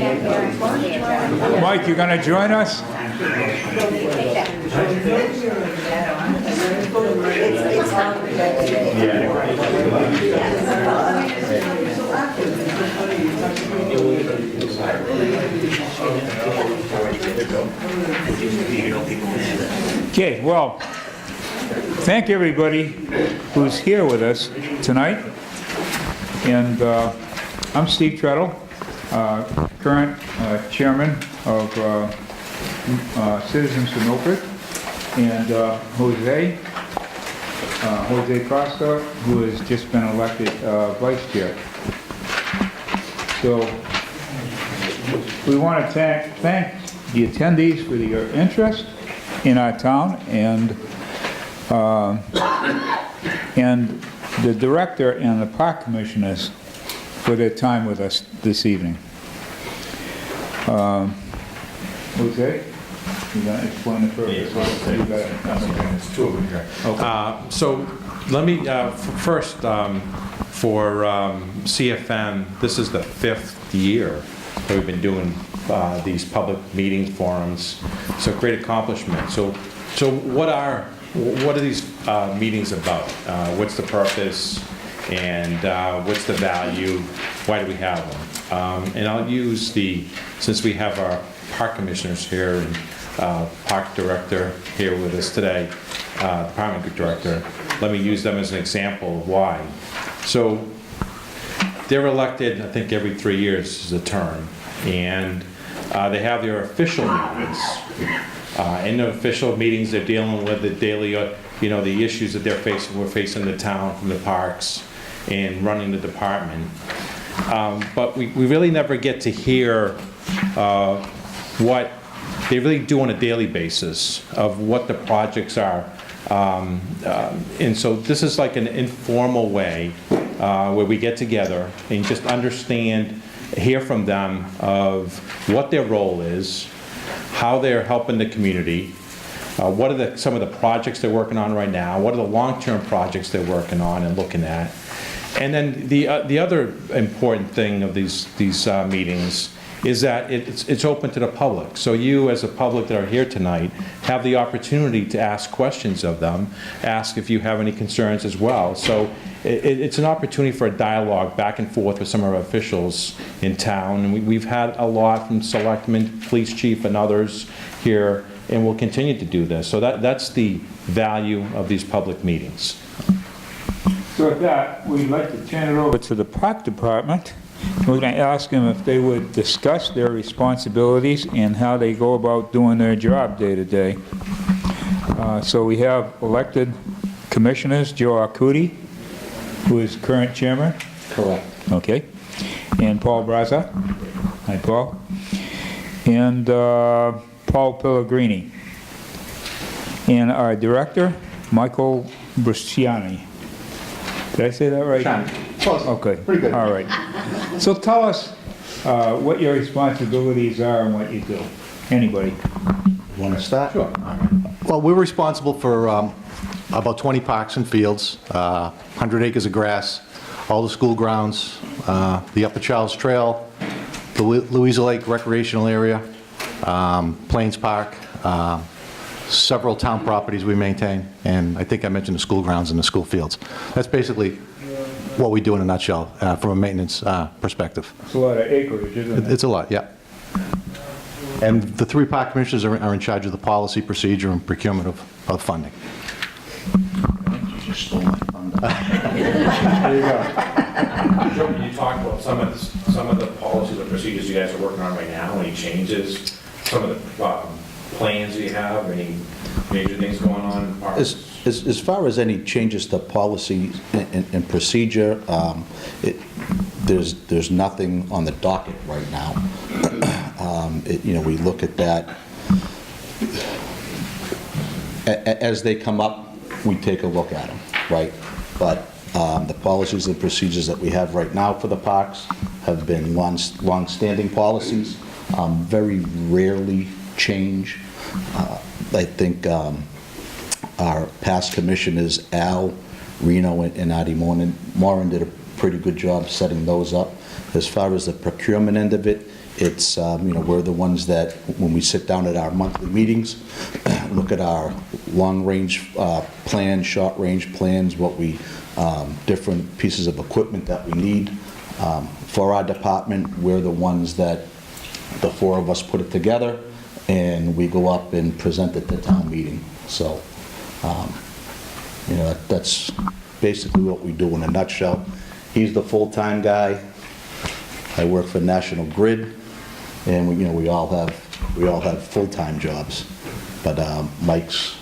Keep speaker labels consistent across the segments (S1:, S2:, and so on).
S1: Mike, you going to join us? Okay, well, thank everybody who's here with us tonight. And I'm Steve Treadle, current chairman of Citizens for Milford, and Jose Costa, who has just been elected vice chair. So we want to thank the attendees for your interest in our town, and the director and the park commissioners for their time with us this evening. Jose, you going to explain the purpose?
S2: There's two of them here. Okay. So let me first for CFM. This is the 5th year that we've been doing these public meeting forums. So great accomplishment. So what are these meetings about? What's the purpose, and what's the value? Why do we have them? And I'll use since we have our park commissioners here and park director here with us today, department director, let me use them as an example of why. So they're elected, I think, every 3 years is a term, and they have their official meetings. In the official meetings, they're dealing with the daily, the issues that we're facing the town from the parks and running the department. But we really never get to hear what they really do on a daily basis of what the projects are. And so this is like an informal way where we get together and just understand, hear from them of what their role is, how they're helping the community, what are some of the projects they're working on right now, what are the long-term projects they're working on and looking at. And then the other important thing of these meetings is that it's open to the public. So you, as a public that are here tonight, have the opportunity to ask questions of them, ask if you have any concerns as well. So it's an opportunity for a dialogue back and forth with some of our officials in town. And we've had a lot from selectmen, police chief, and others here, and we'll continue to do this. So that's the value of these public meetings.
S1: So with that, we'd like to turn it over to the park department. We're going to ask them if they would discuss their responsibilities and how they go about doing their job day to day. So we have elected commissioners, Joe Arcudi, who is current chairman.
S3: Correct.
S1: Okay. And Paul Braza. Hi, Paul. And Paul Pellegrini. And our director, Michael Bresciani. Did I say that right?
S3: Close.
S1: Okay.
S3: Pretty good.
S1: All right. So tell us what your responsibilities are and what you do. Anybody?
S3: Want to start?
S2: Sure.
S3: Well, we're responsible for about 20 parks and fields, 100 acres of grass, all the school grounds, the Upper Charles Trail, the Louisa Lake recreational area, Plains Park, several town properties we maintain, and I think I mentioned the school grounds and the school fields. That's basically what we do in a nutshell from a maintenance perspective.
S1: It's a lot of acreage, isn't it?
S3: It's a lot, yeah. And the 3 park commissioners are in charge of the policy, procedure, and procurement of funding.
S4: You just stole my thunder.
S1: There you go.
S2: Joe, can you talk about some of the policies and procedures you guys are working on right now? Any changes? Some of the plans you have? Any major things going on?
S4: As far as any changes to policy and procedure, there's nothing on the docket right now. We look at that. As they come up, we take a look at them, right? But the policies and procedures that we have right now for the parks have been long-standing policies, very rarely change. I think our past commissioners, Al, Reno, and Adi Morin did a pretty good job setting those up. As far as the procurement end of it, it's, we're the ones that, when we sit down at our monthly meetings, look at our long-range plans, short-range plans, what we, different pieces of equipment that we need. For our department, we're the ones that, the four of us put it together, and we go up and present it to town meeting. So, that's basically what we do in a nutshell. He's the full-time guy. I work for National Grid, and we all have full-time jobs. But Mike's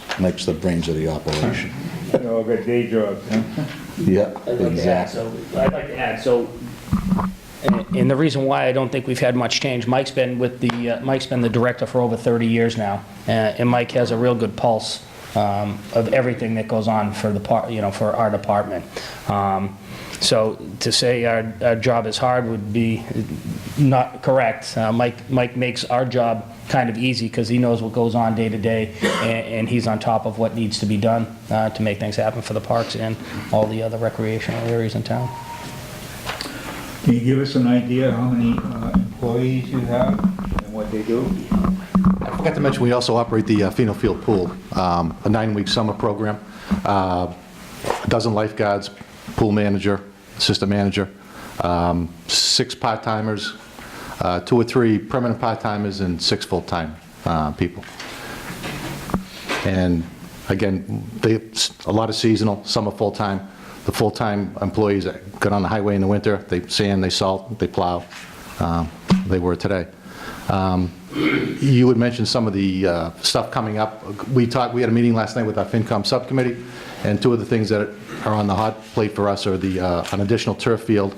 S4: the brains of the operation.
S1: They all got day jobs, huh?
S4: Yeah,
S5: I'd like to add, so, and the reason why I don't think we've had much change, Mike's been the director for over 30 years now, and Mike has a real good pulse of everything that goes on for for our department. So to say our job is hard would be not correct. Mike makes our job kind of easy because he knows what goes on day to day, and he's on top of what needs to be done to make things happen for the parks and all the other recreational areas in town.
S1: Can you give us an idea how many employees you have and what they do?
S3: I forgot to mention, we also operate the Pheno Field Pool, a 9-week summer program. A dozen lifeguards, pool manager, assistant manager, 6 part-timers, 2 or 3 permanent part-timers, and 6 full-time people. And again, a lot of seasonal, some are full-time. The full-time employees that get on the highway in the winter, they sand, they salt, they plow. They were today. You had mentioned some of the stuff coming up. We had a meeting last night with our FinCom subcommittee, and 2 of the things that are on the hot plate for us are an additional turf field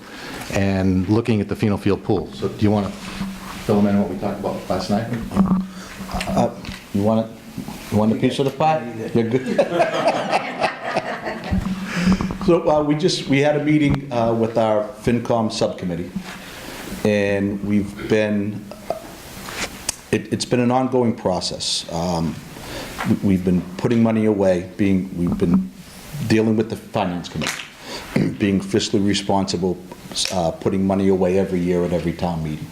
S3: and looking at the Pheno Field pool. So do you want to fill them in on what we talked about last night?
S4: You want a piece of the pie? You're good. So we had a meeting with our FinCom subcommittee, and it's been an ongoing process. We've been putting money away, we've been dealing with the finance committee, being fiscally responsible, putting money away every year at every town meeting.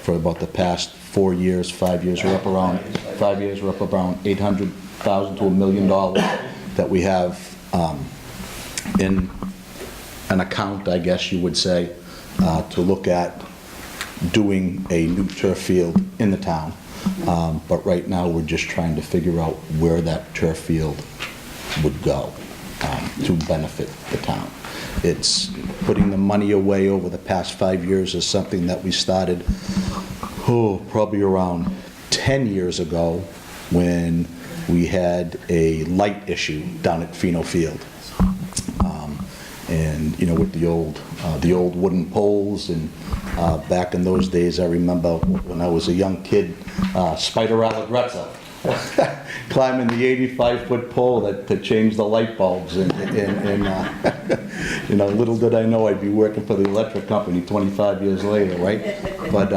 S4: For about the past 4 years, 5 years, we're up around 5 years, we're up around $800,000 to $1 million that we have in an account, I guess you would say, to look at doing a new turf field in the town. But right now, we're just trying to figure out where that turf field would go to benefit the town. It's putting the money away over the past 5 years is something that we started, probably around 10 years ago when we had a light issue down at Pheno Field. And with the old wooden poles, and back in those days, I remember when I was a young kid, Spider Allegrezza, climbing the 85-foot pole to change the light bulbs, and little did I know I'd be working for the electric company 25 years later, right? But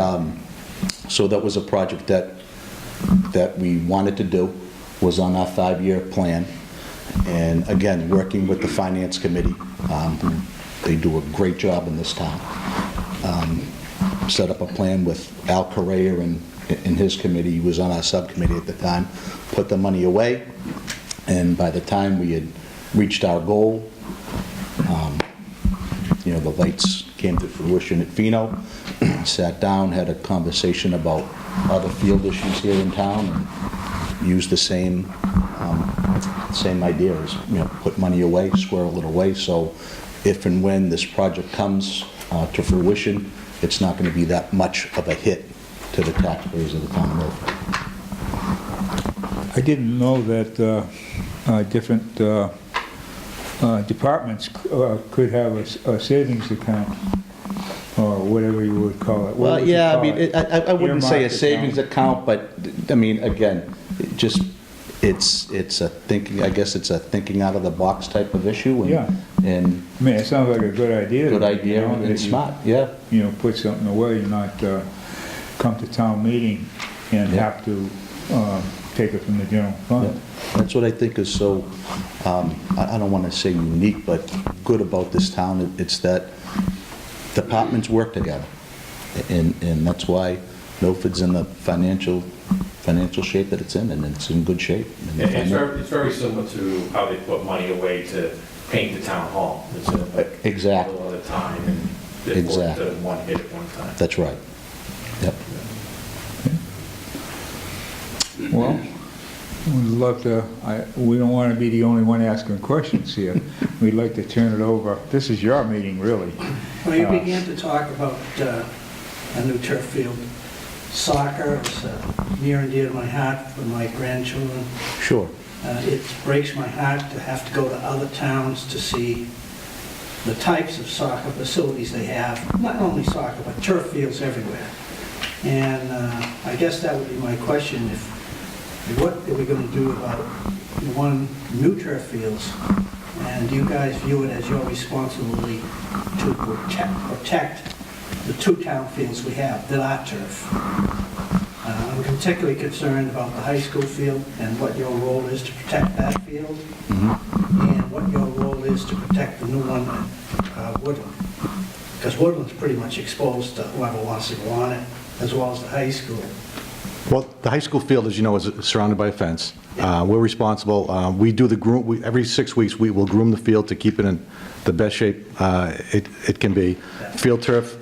S4: so that was a project that we wanted to do, was on our 5-year plan. And again, working with the finance committee, they do a great job in this town. Set up a plan with Al Correa and his committee. He was on our subcommittee at the time. Put the money away, and by the time we had reached our goal, the lights came to fruition at Pheno. Sat down, had a conversation about other field issues here in town, and used the same idea as, put money away, squirrel it away, so if and when this project comes to fruition, it's not going to be that much of a hit to the taxpayers of the town of Milford.
S1: I didn't know that different departments could have a savings account, or whatever you would call it.
S4: Well, yeah, I wouldn't say a savings account, but, again, it's a thinking, I guess it's a thinking out of the box type of issue.
S1: Yeah.
S4: And
S1: It sounds like a good idea.
S4: good idea, and smart, yeah.
S1: Put something away and not come to town meeting and
S4: Yeah.
S1: have to take it from the general
S4: Yeah.
S1: fund.
S4: That's what I think is so, I don't want to say unique, but good about this town. It's that departments work together. And that's why Milford's in the financial shape that it's in, and it's in good shape. And
S2: It's very similar to how they put money away to paint the town hall. It's
S4: Exactly.
S2: a little at a time, and they work
S4: Exactly.
S2: to one hit at one time.
S4: That's right. Yep.
S1: Well, we'd love to, we don't want to be the only one asking questions here. We'd like to turn it over. This is your meeting, really.
S6: Well, you began to talk about a new turf field. Soccer is near and dear to my heart for my grandchildren.
S4: Sure.
S6: It breaks my heart to have to go to other towns to see the types of soccer facilities they have, not only soccer, but turf fields everywhere. And I guess that would be my question, what are we going to do about one, new turf fields, and do you guys view it as your responsibility to protect the two town fields we have that are turf? I'm particularly concerned about the high school field and what your role is to protect that field, and what your role is to protect the new one at Woodland. Because Woodland's pretty much exposed to whoever wants to go on it, as well as the high school.
S3: Well, the high school field, as you know, is surrounded by a fence. We're responsible. We do the groom, every 6 weeks, we will groom the field to keep it in the best shape it can be. Field Turf,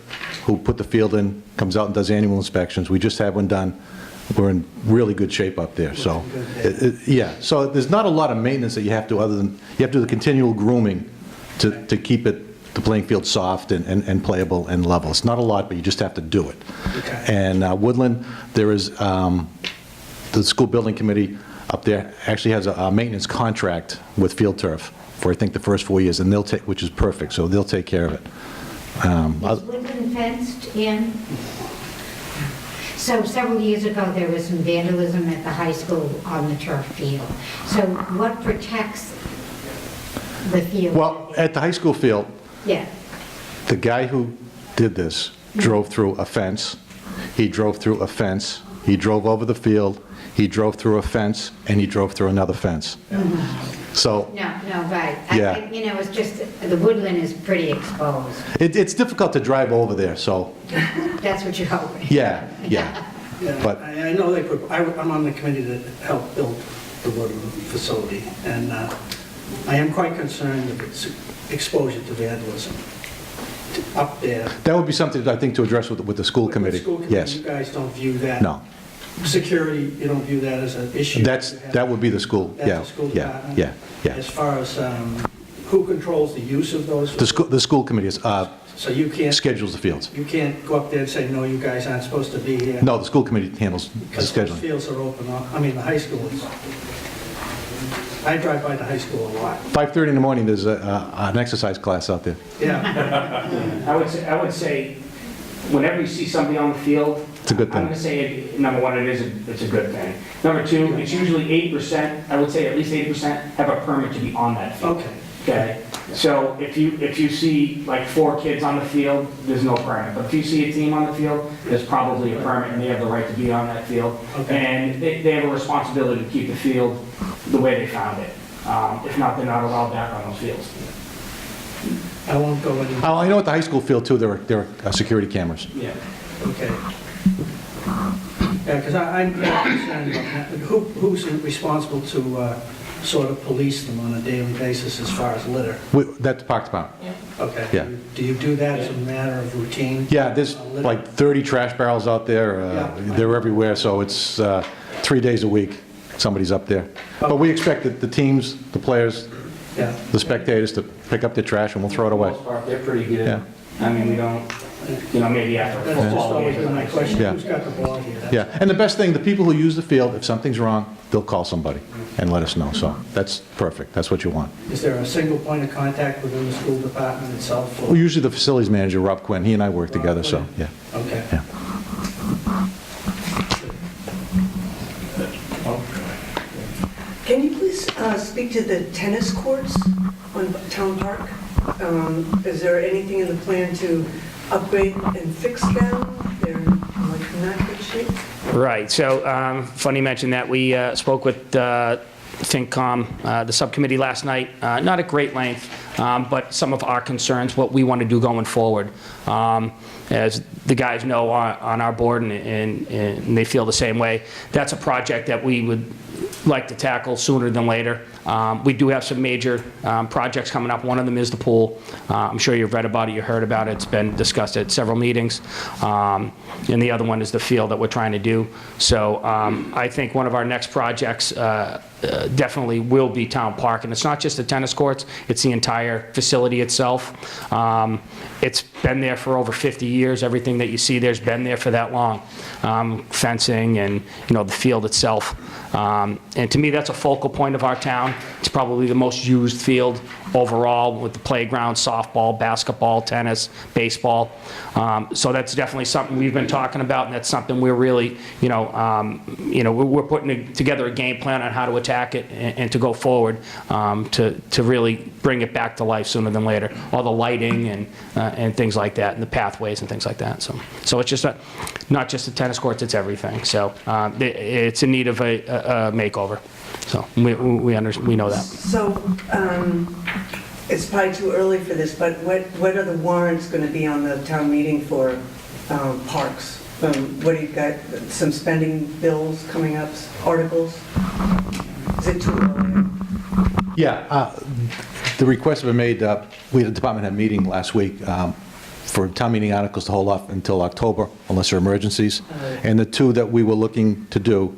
S3: who put the field in, comes out and does annual inspections. We just had one done. We're in really good shape up there, so. Yeah, so there's not a lot of maintenance that you have to, other than, you have to do the continual grooming to keep the playing field soft and playable and level. It's not a lot, but you just have to do it.
S6: Okay.
S3: And Woodland, there is, the school building committee up there actually has a maintenance contract with Field Turf for, I think, the first 4 years, and they'll take, which is perfect, so they'll take care of it.
S7: Is Woodland fenced in? So several years ago, there was some vandalism at the high school on the turf field. So what protects the field?
S3: Well, at the high school field,
S7: Yeah,
S3: the guy who did this drove through a fence, he drove through a fence, he drove over the field, he drove through a fence, and he drove through another fence. So
S7: no, right.
S3: Yeah.
S7: You know, it's just, the Woodland is pretty exposed.
S3: it's difficult to drive over there, so,
S7: That's what you're hoping.
S3: yeah.
S6: Yeah,
S3: But-
S6: I know they, I'm on the committee that helped build the Woodland facility, and I am quite concerned of its exposure to vandalism up there.
S3: That would be something, I think, to address with the school committee.
S6: The school committee,
S3: Yes.
S6: you guys don't view that?
S3: No.
S6: Security, you don't view that as an issue?
S3: That would be the school, yeah.
S6: That's the school
S3: Yeah,
S6: department?
S3: yeah.
S6: As far as who controls the use of those?
S3: The school committee
S6: So you can't,
S3: schedules the fields.
S6: you can't go up there and say, no, you guys aren't supposed to be here?
S3: No, the school committee handles the
S6: Because those
S3: scheduling.
S6: fields are open, I mean, the high school is, I drive by the high school a lot.
S3: 5:30 in the morning, there's an exercise class out there.
S6: Yeah,
S5: I would say, whenever you see somebody on the field,
S3: It's a good
S5: I'm
S3: thing.
S5: going to say, number one, it's a good thing. Number two, it's usually 80%, I would say at least 80% have a permit to be on that field.
S6: okay.
S5: Okay, so if you see like 4 kids on the field, there's no permit. But if you see a team on the field, there's probably a permit and they have the right to be on that field.
S6: Okay.
S5: And they have a responsibility to keep the field the way they found it. If not, they're not allowed back on those fields.
S6: I won't go any,
S3: Oh, I know at the high school field, too, there are security cameras.
S5: Yeah.
S6: okay. Yeah, because I'm concerned about that. Who's responsible to sort of police them on a daily basis as far as litter?
S3: That's the park department.
S6: Okay.
S3: Yeah.
S6: Do you do that as a matter of routine?
S3: Yeah, there's
S6: Litter?
S3: like 30 trash barrels out there.
S6: Yeah.
S3: They're everywhere, so it's 3 days a week, somebody's up there. But we expect that the teams, the players,
S6: Yeah.
S3: the spectators to pick up their trash and we'll throw it
S5: For the
S3: away.
S5: most part, they're pretty good.
S3: Yeah.
S5: I mean, we don't, maybe after a
S6: That's just
S5: football
S6: always
S5: game.
S6: been my question.
S3: Yeah.
S6: Who's got the ball here? That's-
S3: Yeah, and the best thing, the people who use the field, if something's wrong, they'll call somebody and let us know. So that's perfect, that's what you want.
S6: Is there a single point of contact within the school department itself?
S3: Well, usually the facilities manager, Rob Quinn, he and I work together, so, yeah.
S6: Okay.
S3: Yeah.
S8: Can you please speak to the tennis courts on Town Park? Is there anything in the plan to upgrade and fix them? They're like in not good shape?
S5: Right, so funny you mention that. We spoke with FinCom, the subcommittee last night, not at great length, but some of our concerns, what we want to do going forward. As the guys know on our board, and they feel the same way, that's a project that we would like to tackle sooner than later. We do have some major projects coming up. One of them is the pool. I'm sure you've read about it, you heard about it. It's been discussed at several meetings. And the other one is the field that we're trying to do. So I think one of our next projects definitely will be Town Park. And it's not just the tennis courts, it's the entire facility itself. It's been there for over 50 years. Everything that you see there's been there for that long. Fencing and, the field itself. And to me, that's a focal point of our town. It's probably the most used field overall, with the playground, softball, basketball, tennis, baseball. So that's definitely something we've been talking about, and that's something we're really, we're putting together a game plan on how to attack it and to go forward to really bring it back to life sooner than later. All the lighting and things like that, and the pathways and things like that. So it's just not just the tennis courts, it's everything. So it's in need of a makeover. So we know that. So
S8: it's probably too early for this, but what are the warrants going to be on the town meeting for parks? What do you got, some spending bills coming up, articles? Is it too early?
S3: Yeah, the requests have been made, we had a department head meeting last week for town meeting articles to hold off until October, unless there are emergencies. And the two that we were looking to do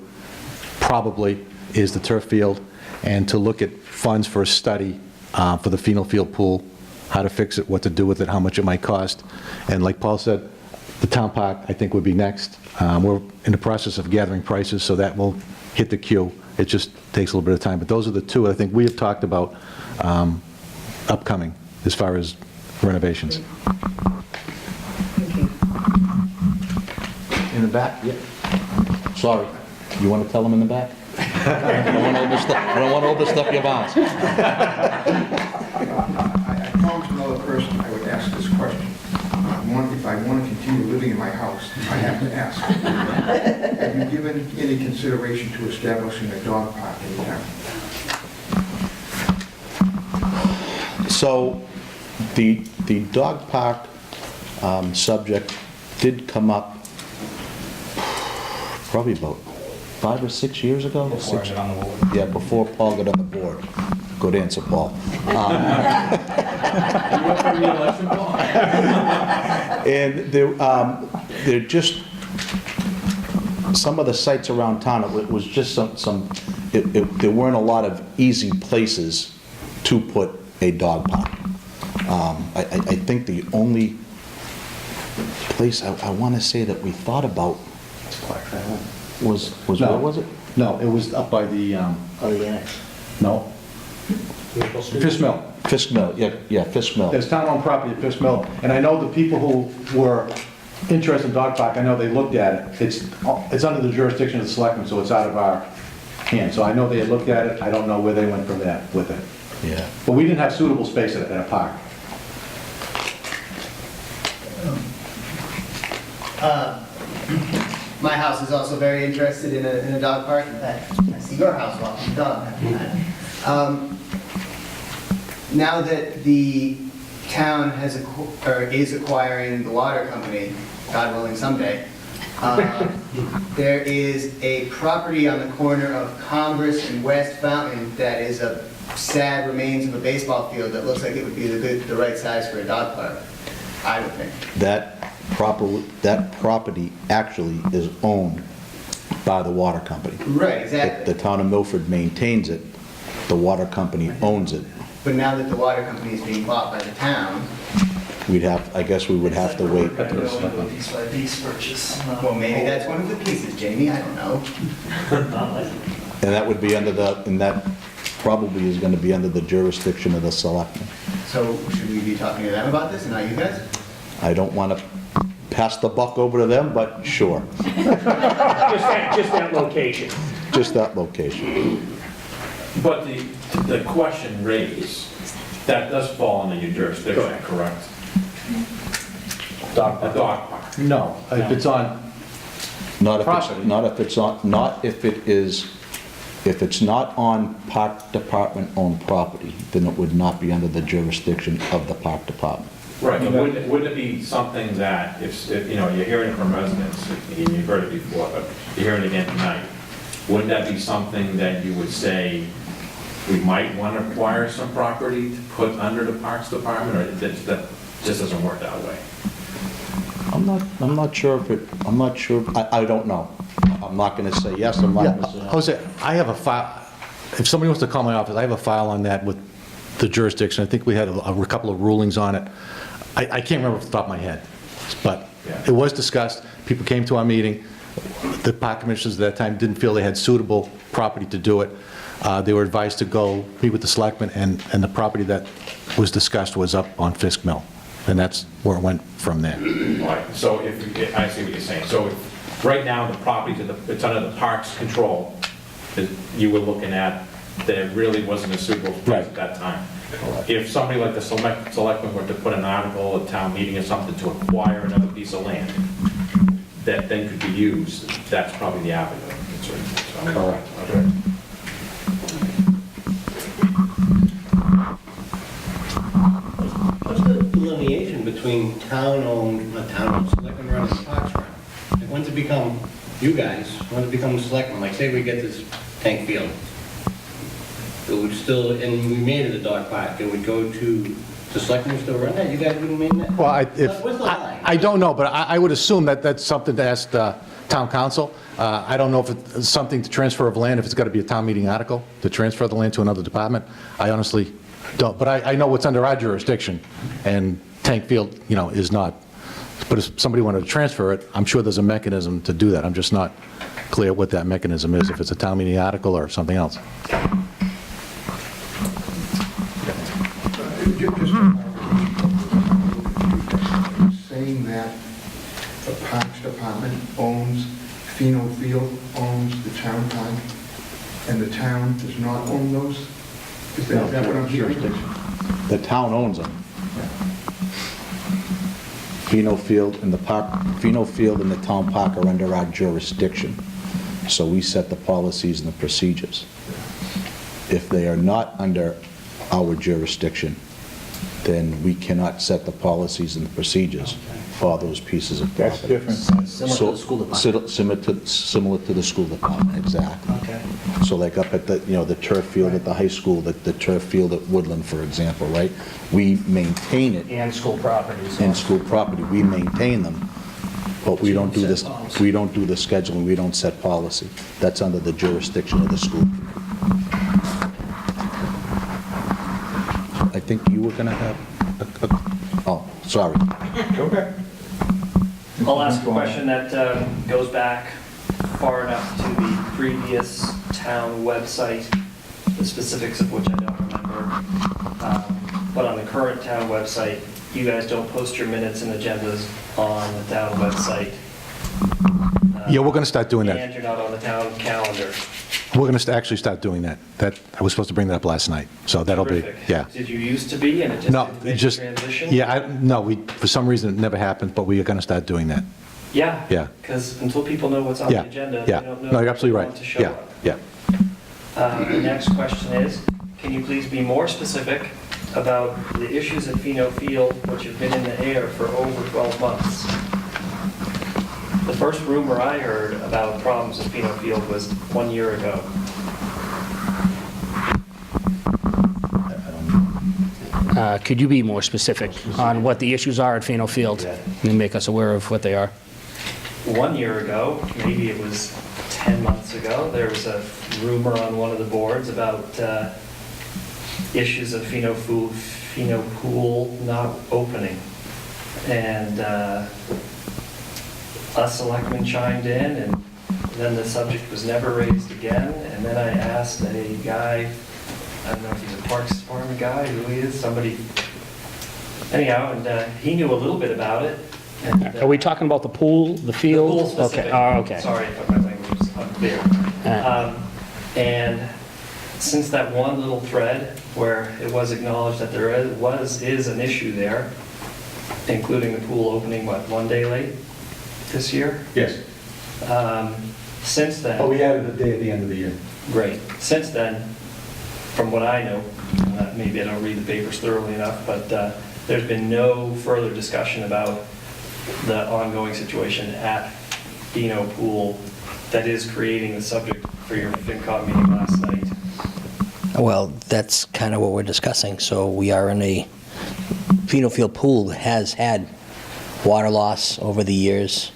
S3: probably is the turf field, and to look at funds for a study for the Phenol Field pool, how to fix it, what to do with it, how much it might cost. And like Paul said, the town park, I think, would be next. We're in the process of gathering prices, so that will hit the queue. It just takes a little bit of time. But those are the two I think we have talked about upcoming as far as renovations.
S8: Thank you.
S4: In the back? Yeah. Sorry. You want to tell them in the back? I don't want to overstep your bounds.
S9: I promised another person I would ask this question. If I want to continue living in my house, I have to ask. Have you given any consideration to establishing a dog park in town?
S4: So the dog park subject did come up probably about 5 or 6 years ago?
S5: Before I got on the board.
S4: Yeah, before Paul got on the board. Good answer, Paul. And they're just, some of the sites around town, it was just there weren't a lot of easy places to put a dog park. I think the only place I want to say that we thought about was
S3: No.
S4: where was it?
S3: No, it was up by the, no. Fisk Mill.
S4: Fisk Mill, yeah, Fisk Mill.
S3: There's town-owned property at Fisk Mill, and I know the people who were interested in dog park, I know they looked at it. It's under the jurisdiction of the selectmen, so it's out of our hands. So I know they had looked at it, I don't know where they went from there with it.
S4: Yeah.
S3: But we didn't have suitable space at a park.
S10: My house is also very interested in a dog park. In fact, I see your house walking the dog. Now that the town is acquiring the water company, God willing someday, there is a property on the corner of Congress and West Fountain that is a sad remains of a baseball field that looks like it would be the right size for a dog park, I would think.
S4: That property actually is owned by the water company.
S10: Right, exactly.
S4: The town of Milford maintains it, the water company owns it.
S10: But now that the water company is being bought by the town,
S4: I guess we would have to wait.
S10: piece by piece purchase. Well, maybe that's one of the pieces, Jamie, I don't know.
S4: And that would be and that probably is going to be under the jurisdiction of the selectmen.
S10: So should we be talking to them about this and not you guys?
S4: I don't want to pass the buck over to them, but sure,
S5: Just that location.
S4: just that location.
S2: But the question raised, that does fall under your jurisdiction, correct?
S3: Dog
S2: A dog park.
S3: No, if it's on,
S4: Not if
S3: Property.
S4: it is If it's not on park department-owned property, then it would not be under the jurisdiction of the park department.
S2: Right, but wouldn't it be something that, if, you know, you're hearing it from residents, and you've heard it before, but you're hearing it again tonight, wouldn't that be something that you would say, we might want to acquire some property to put under the Parks Department, or that just doesn't work that way?
S4: I'm not sure if it, I don't know. I'm not going to say yes, I'm not
S3: Yeah,
S4: going to say no.
S3: Jose, I have a file, if somebody wants to call my office, I have a file on that with the jurisdiction. I think we had a couple of rulings on it. I can't remember off the top of my head, but it was discussed. People came to our meeting. The park commissioners at that time didn't feel they had suitable property to do it. They were advised to go meet with the selectmen, and the property that was discussed was up on Fisk Mill, and that's where it went from there.
S2: All right, so if, I see what you're saying. So if, right now, the property, it's under the park's control, that you were looking at, there really wasn't a suitable place at that time. If somebody like the selectmen were to put an article at town meeting or something to acquire another piece of land that then could be used, that's probably the avenue. Correct. Okay.
S11: What's the delineation between town-owned, selectmen run and parks run? Like, when's it become you guys, when's it become the selectmen? Like, say we get this tank field. It would still, and we made it a dog park, it would go to the selectmen still run that? You guys wouldn't make that?
S3: Well,
S11: What's the line?
S3: I don't know, but I would assume that that's something to ask town council. I don't know if it's something to transfer of land, if it's got to be a town meeting article to transfer the land to another department. I honestly don't, but I know what's under our jurisdiction, and tank field, you know, is not. But if somebody wanted to transfer it, I'm sure there's a mechanism to do that. I'm just not clear what that mechanism is, if it's a town meeting article or something else.
S9: Saying that the Parks Department owns, Pheno Field owns the town park, and the town does not own those? Is that what I'm hearing?
S4: The town owns them. Pheno Field and the town park are under our jurisdiction, so we set the policies and the procedures. If they are not under our jurisdiction, then we cannot set the policies and the procedures for those pieces of property.
S1: That's different.
S5: Similar to the school department.
S4: Similar to the school department, exactly.
S5: Okay.
S4: So like up at the, you know, the turf field at the high school, the turf field at Woodland, for example, right? We maintain it.
S5: And school properties.
S4: In school property, we maintain them, but we don't do this, we don't do the scheduling, we don't set policy. That's under the jurisdiction of the school. I think you were gonna have oh, sorry.
S1: Okay.
S12: I'll ask a question that goes back far enough to the previous town website, the specifics of which I don't remember. But on the current town website, you guys don't post your minutes and agendas on the town website.
S3: Yeah, we're going to start doing that.
S12: And you're not on the town calendar.
S3: We're going to actually start doing that. I was supposed to bring that up last night, so that'll be,
S12: Terrific.
S3: yeah.
S12: Did you used to be and it just
S3: No,
S12: didn't
S3: it
S12: make the
S3: just,
S12: transition?
S3: yeah, no, for some reason, it never happened, but we are going to start doing that.
S12: Yeah.
S3: Yeah.
S12: Because until people know what's on
S3: Yeah,
S12: the agenda,
S3: yeah.
S12: they don't know.
S3: No, you're absolutely
S12: if they
S3: right.
S12: want to show
S3: Yeah,
S12: up.
S3: yeah.
S12: The next question is, can you please be more specific about the issues at Pheno Field, which have been in the air for over 12 months? The first rumor I heard about problems at Pheno Field was 1 year ago.
S5: Could you be more specific on what the issues are at Pheno Field and make us aware of what they are?
S12: 1 year ago, maybe it was 10 months ago, there was a rumor on one of the boards about issues of Pheno Pool not opening. And us selectmen chimed in, and then the subject was never raised again. And then I asked a guy, I don't know if he's a Parks Department guy, who he is, somebody, anyhow, and he knew a little bit about it. And,
S5: Are we talking about the pool, the
S12: the
S5: field?
S12: pool specific.
S5: Okay, oh, okay.
S12: Sorry if my language is unclear. And since that one little thread where it was acknowledged that there is an issue there, including the pool opening, what, 1 day late this year?
S2: Yes.
S12: Since then...
S3: But we added a day at the end of the year.
S12: Great. Since then, from what I know, maybe I don't read the papers thoroughly enough, but there's been no further discussion about the ongoing situation at Dino Pool that is creating the subject for your FinCom meeting last night.
S13: Well, that's kind of what we're discussing. So we are in a, Pheno Field Pool has had water loss over the years,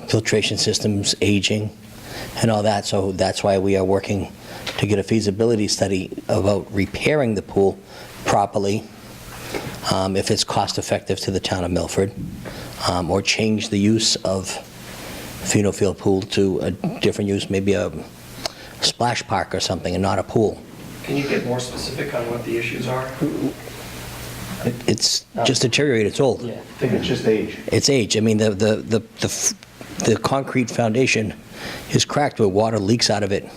S13: filtration systems aging, and all that. So that's why we are working to get a feasibility study about repairing the pool properly, if it's cost effective to the town of Milford, or change the use of Pheno Field Pool to a different use, maybe a splash park or something, and not a pool.
S12: Can you get more specific on what the issues are?
S13: It's just deteriorated, it's old.
S12: Yeah.
S3: I think it's just age.
S13: It's age. I mean, the concrete foundation is cracked where water leaks out of it,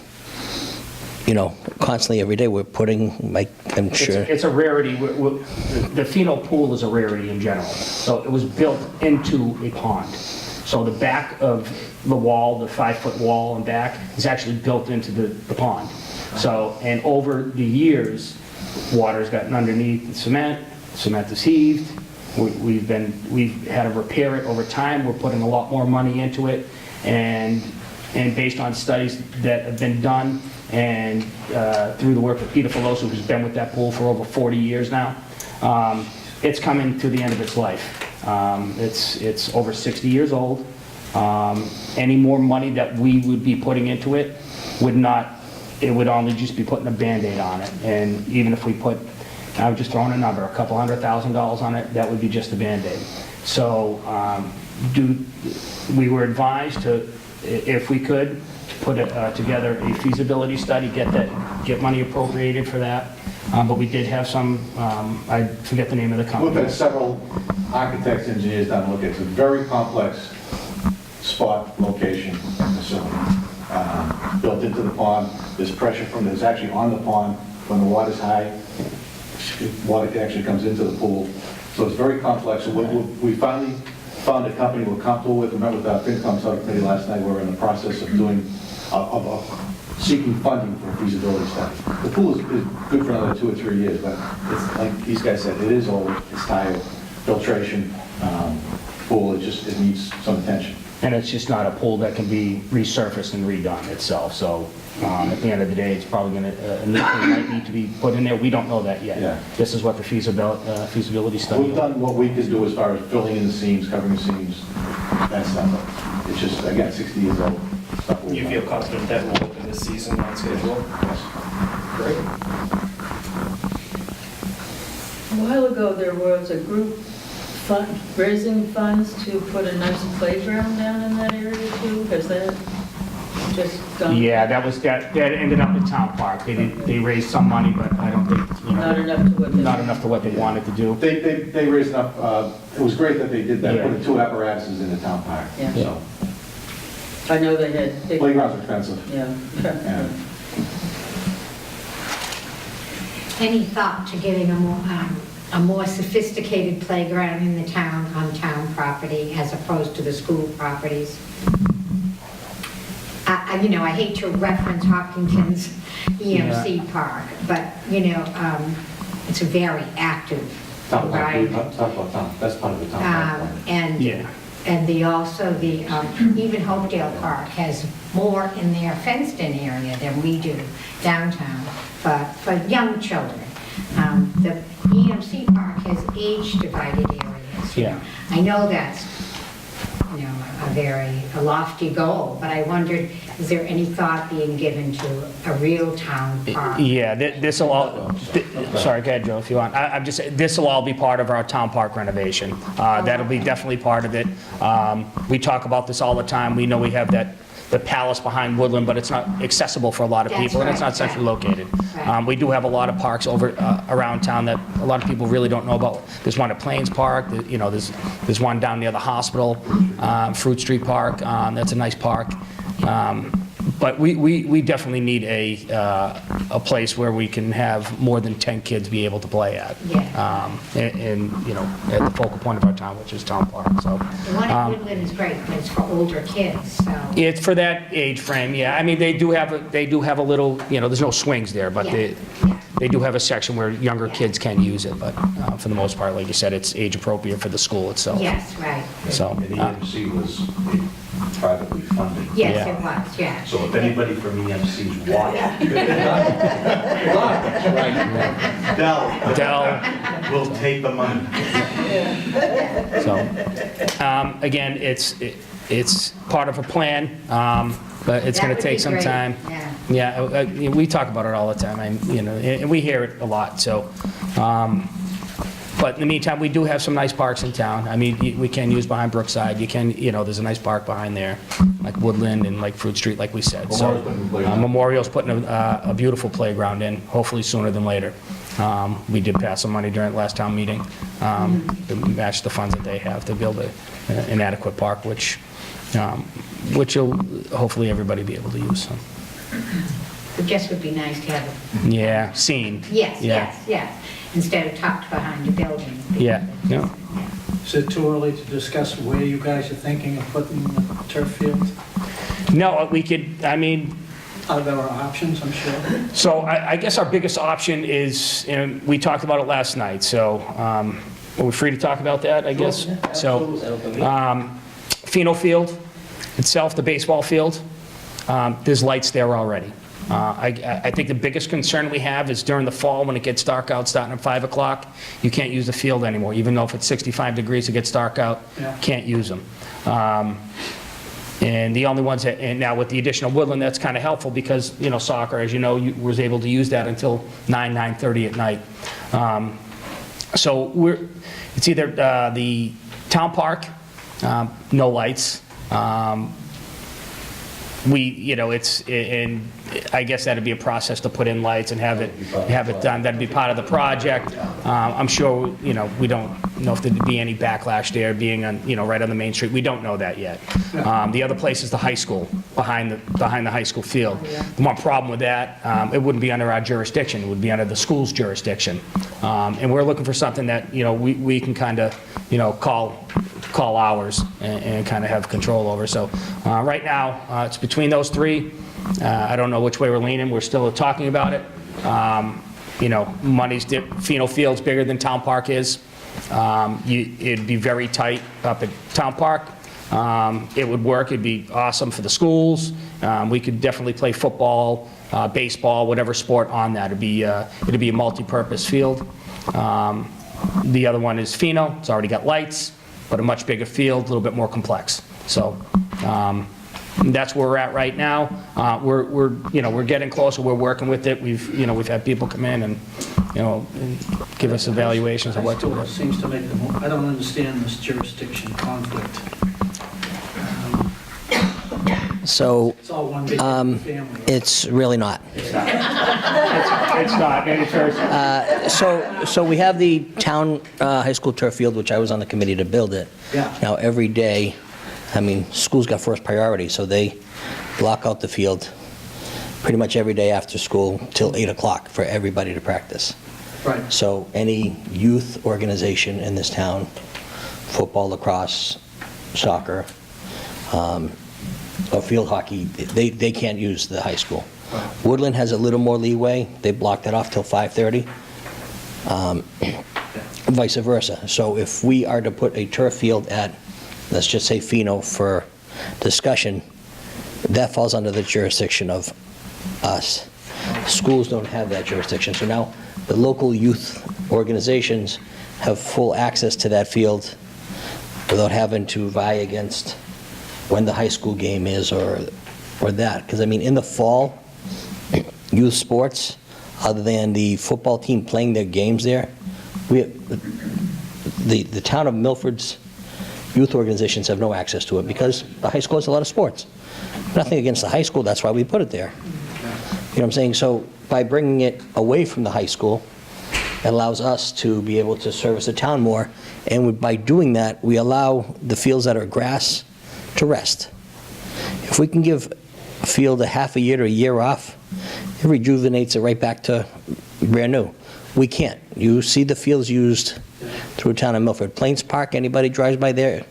S13: you know, constantly every day. We're putting, like, I'm sure.
S5: It's a rarity. The Pheno Pool is a rarity in general. So it was built into a pond. So the back of the wall, the 5-foot wall and back, is actually built into the pond. So, and over the years, water's gotten underneath the cement is heaved. We've had to repair it over time. We're putting a lot more money into it. And based on studies that have been done and through the work of Peter Filoso, who's been with that pool for over 40 years now, it's coming to the end of its life. It's over 60 years old. Any more money that we would be putting into it it would only just be putting a Band-Aid on it. And even if we put, I'm just throwing a number, a couple $100,000 on it, that would be just a Band-Aid. So we were advised to, if we could, to put together a feasibility study, get money appropriated for that. But we did have some, I forget the name of the company.
S3: We've had several architects, engineers down to look at it. It's a very complex spot, location, and facility. Built into the pond, there's pressure that's actually on the pond. When the water's high, water actually comes into the pool. So it's very complex. So we finally found a company we're comfortable with. Remember with our FinCom subcommittee last night, we're in the process of seeking funding for a feasibility study. The pool is good for another 2 or 3 years, but it's like these guys said, it is old, it's tired, filtration, pool, it needs some attention.
S5: And it's just not a pool that can be resurfaced and redone itself. So at the end of the day, it's probably going to, a new thing might need to be put in there. We don't know that yet.
S3: Yeah.
S5: This is what the feasibility study.
S3: We've done what we could do as far as filling in the seams, covering the seams, that stuff. It's just, again, 60 years old.
S12: You feel confident that we'll open this season on schedule?
S3: Yes.
S12: Great.
S14: A while ago, there was a group raising funds to put a nice playground down in that area too. Has that just gone?
S5: Yeah, that ended up at Town Park. They raised some money, but I don't think,
S14: Not enough to what they
S5: wanted to do.
S3: They raised enough, it was great that they did that,
S5: Yeah.
S3: putting 2 apparatuses in the town park.
S14: Yeah.
S3: So,
S14: I know they had big.
S3: playgrounds are expensive.
S14: Yeah.
S3: Yeah.
S7: Any thought to getting a more sophisticated playground in the town, on town property, as opposed to the school properties? I hate to reference Hopkinton's EMC Park, but, it's a very active
S3: Town park, we
S7: environment.
S3: talk about town, that's part of the town park.
S7: And even Hopedale Park has more in their fenced-in area than we do downtown for young children. The EMC Park has age-divided areas.
S5: Yeah.
S7: I know that's, a lofty goal, but I wondered, is there any thought being given to a real town park?
S5: Yeah, this'll all, sorry, go ahead, Joe, if you want. I'm just saying, this'll all be part of our town park renovation. That'll be definitely part of it. We talk about this all the time. We know we have the palace behind Woodland, but it's not accessible for a lot of
S7: That's
S5: people, and it's
S7: right,
S5: not centrally located.
S7: Right.
S5: We do have a lot of parks over around town that a lot of people really don't know about. There's one at Plains Park, there's one down near the hospital, Fruit Street Park, that's a nice park. But we definitely need a place where we can have more than 10 kids be able to play at.
S7: Yeah.
S5: And, you know, at the focal point of our town, which is Town Park, so.
S7: The one at Woodland is great, but it's for older kids, so.
S5: It's for that age frame, yeah. I mean, they do have a little, you know, there's no swings there, but
S7: Yeah.
S5: they do have a section where younger kids can use it, but for the most part, like you said, it's age appropriate for the school itself.
S7: Yes, right.
S5: So,
S4: And the EMC was privately funded.
S7: Yes,
S5: Yeah.
S7: it was, yeah.
S4: So if anybody from EMC's watching,
S5: Dell,
S4: we'll take the money.
S5: so, again, it's part of a plan, but it's
S7: That
S5: going
S7: would
S5: to take
S7: be
S5: some
S7: great,
S5: time.
S7: yeah.
S5: Yeah, we talk about it all the time, you know, and we hear it a lot, so. But in the meantime, we do have some nice parks in town. I mean, we can use behind Brookside, you know, there's a nice park behind there, like Woodland and like Fruit Street, like we said. So Memorial's putting a beautiful playground in, hopefully sooner than later. We did pass some money during the last town meeting to match the funds that they have to build an adequate park, which will hopefully everybody be able to use. So.
S7: It just would be nice to have it.
S5: Yeah, seen.
S7: Yes,
S5: Yeah.
S7: yes, yes, instead of tucked behind a building.
S5: Yeah, yeah.
S6: Is it too early to discuss where you guys are thinking of putting the turf field?
S5: No, we could, I mean,
S6: There are options, I'm sure.
S5: so I guess our biggest option is, and we talked about it last night, so are we free to talk about that, I guess? So, Pheno Field itself, the baseball field, there's lights there already. I think the biggest concern we have is during the fall when it gets dark out, starting at 5 o'clock, you can't use the field anymore. Even though if it's 65 degrees, it gets dark out, can't use them. And the only ones that, and now with the additional Woodland, that's kind of helpful because, you know, soccer, as you know, was able to use that until 9:30 at night. So it's either the town park, no lights. And I guess that'd be a process to put in lights and have it done. That'd be part of the project. I'm sure, you know, we don't know if there'd be any backlash there being on, you know, right on the main street. We don't know that yet. The other place is the high school, behind the high school field. The one problem with that, it wouldn't be under our jurisdiction. It would be under the school's jurisdiction. And we're looking for something that, you know, we can kind of, you know, call hours and kind of have control over. So right now, it's between those three. I don't know which way we're leaning. We're still talking about it. You know, Pheno Field's bigger than Town Park is. It'd be very tight up at Town Park. It would work. It'd be awesome for the schools. We could definitely play football, baseball, whatever sport on that. It'd be a multi-purpose field. The other one is Pheno. It's already got lights, but a much bigger field, a little bit more complex. So that's where we're at right now. We're getting closer. We're working with it. We've had people come in and, you know, and give us evaluations of what to do.
S6: It seems to make I don't understand this jurisdiction conflict.
S13: So,
S6: It's all one big family.
S13: it's really not.
S5: It's not. And it's very-
S13: So we have the town high school turf field, which I was on the committee to build it.
S6: Yeah.
S13: Now, every day, I mean, school's got first priority, so they block out the field pretty much every day after school till 8 o'clock for everybody to practice.
S6: Right.
S13: So any youth organization in this town, football, lacrosse, soccer, or field hockey, they can't use the high school. Woodland has a little more leeway. They blocked it off till 5:30. Vice versa. So if we are to put a turf field at, let's just say Pheno for discussion, that falls under the jurisdiction of us. Schools don't have that jurisdiction. So now the local youth organizations have full access to that field without having to vie against when the high school game is or that. Because, I mean, in the fall, youth sports, other than the football team playing their games there, the town of Milford's youth organizations have no access to it because the high school has a lot of sports. Nothing against the high school, that's why we put it there. You know what I'm saying? So by bringing it away from the high school, it allows us to be able to service the town more, and by doing that, we allow the fields that are grass to rest. If we can give a field a half a year to a year off, it rejuvenates it right back to brand new. We can't. You see the fields used through town of Milford. Plains Park, anybody drives by there,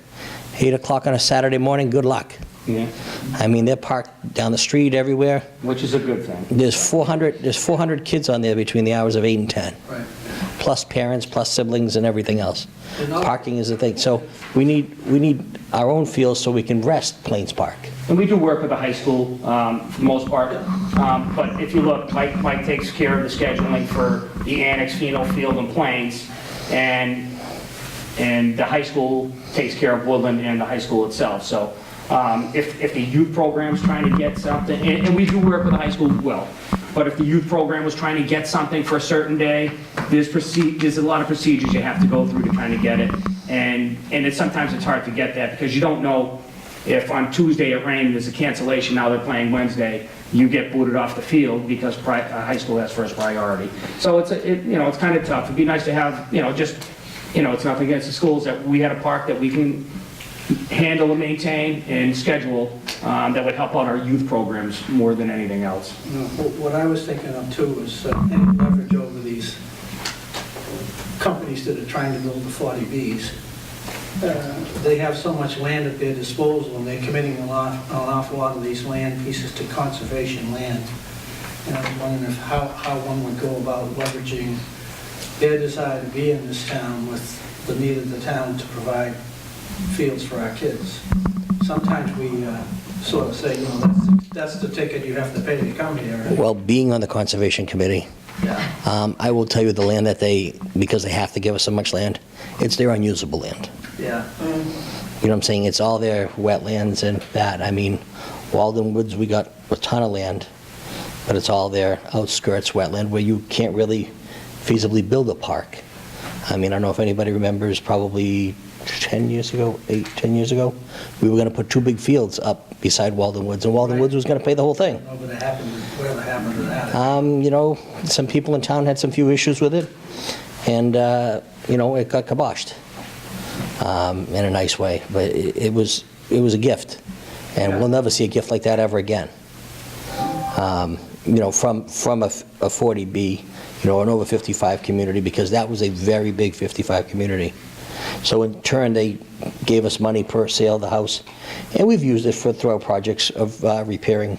S13: 8 o'clock on a Saturday morning, good luck.
S5: Yeah,
S13: I mean, they're parked down the street everywhere.
S5: which is a good thing.
S13: There's 400 kids on there between the hours of 8 and 10,
S6: Right.
S13: plus parents, plus siblings and everything else.
S6: And all-
S13: Parking is the thing. So we need our own fields so we can rest Plains Park.
S5: And we do work with the high school, for the most part. But if you look, Mike takes care of the scheduling for the Annex, Pheno Field, and Plains, and the high school takes care of Woodland and the high school itself. So if the youth program's trying to get something, and we do work with the high school as well, but if the youth program was trying to get something for a certain day, there's a lot of procedures you have to go through to kind of get it. And sometimes it's hard to get that because you don't know if on Tuesday it rained, there's a cancellation, now they're playing Wednesday, you get booted off the field because high school has first priority. So it's kind of tough. It'd be nice to have, it's nothing against the schools, that we had a park that we can handle and maintain and schedule that would help out our youth programs more than anything else.
S6: What I was thinking of too was any leverage over these companies that are trying to build the 40Bs. They have so much land at their disposal, and they're committing an awful lot of these land pieces to conservation land. And I was wondering how one would go about leveraging their desire to be in this town with the need of the town to provide fields for our kids. Sometimes we sort of say, that's the ticket you have to pay to come here.
S13: Well, being on the Conservation Committee,
S6: Yeah,
S13: I will tell you the land that because they have to give us so much land, it's their unusable land.
S6: yeah.
S13: You know what I'm saying? It's all their wetlands and that. I mean, Walden Woods, we got a ton of land, but it's all their outskirts wetland where you can't really feasibly build a park. I mean, I don't know if anybody remembers, probably 10 years ago, 10 years ago, we were going to put 2 big fields up beside Walden Woods, and Walden Woods was going to pay the whole thing.
S6: Whatever happened to that?
S13: Some people in town had some few issues with it, and, it got kiboshed in a nice way. But it was a gift, and we'll never see a gift like that ever again. From a 40B, an over 55 community, because that was a very big 55 community. So in turn, they gave us money per sale of the house, and we've used it through our projects of repairing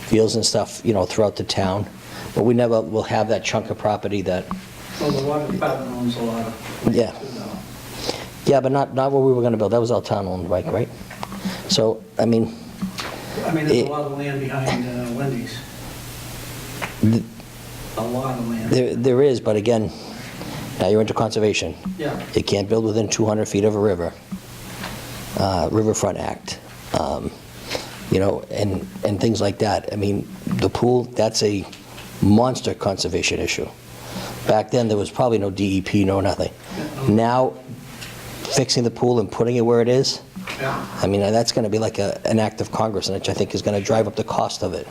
S13: fields and stuff, throughout the town. But we never will have that chunk of property that.
S6: Well, the water department owns a lot of land
S13: Yeah.
S6: too, though.
S13: Yeah, but not where we were going to build. That was all town-owned, right? So, I mean,
S6: There's a lot of land behind Wendy's. A lot of land.
S13: there is, but again, now you're into conservation.
S6: Yeah.
S13: You can't build within 200 feet of a river, Riverfront Act, and things like that. I mean, the pool, that's a monster conservation issue. Back then, there was probably no DEP, no nothing. Now, fixing the pool and putting it where it is,
S6: Yeah.
S13: I mean, that's going to be like an act of Congress, which I think is going to drive up the cost of it.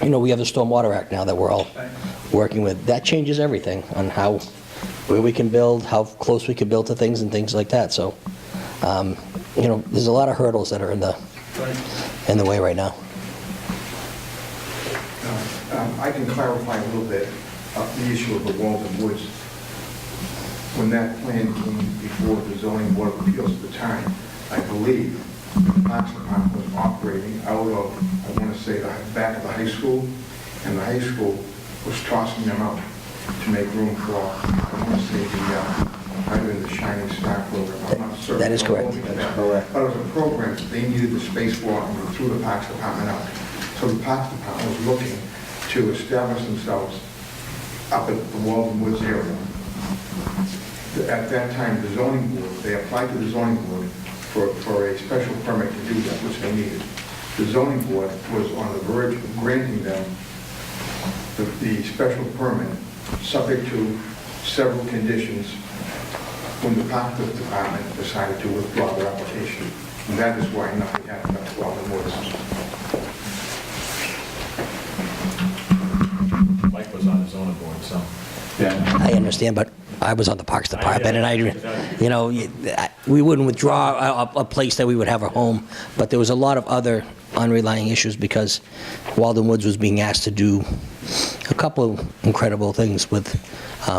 S13: We have the Stormwater Act now that we're all working with. That changes everything on where we can build, how close we can build to things and things like that. So, there's a lot of hurdles that are in the way right now.
S9: I can clarify a little bit the issue of the Walden Woods. When that plan came before the zoning board of appeals at the time, I believe the Parks Department was operating out of, I want to say, the back of the high school, and the high school was tossing them out to make room for, I want to say, either the Shining Star program. I'm not certain.
S13: That is correct.
S9: But it was a program that they needed the space for, and we threw the Parks Department out. So the Parks Department was looking to establish themselves up at the Walden Woods area. At that time, the zoning board, they applied to the zoning board for a special permit to do that, which they needed. The zoning board was on the verge of granting them the special permit, subject to several conditions, when the Parks Department decided to withdraw their application. And that is why nothing happened at Walden Woods.
S2: Mike was on the zoning board, so.
S13: I understand, but I was on the Parks Department, and we wouldn't withdraw a place that we would have a home, but there was a lot of other underlying issues because Walden Woods was being asked to do a couple of incredible things with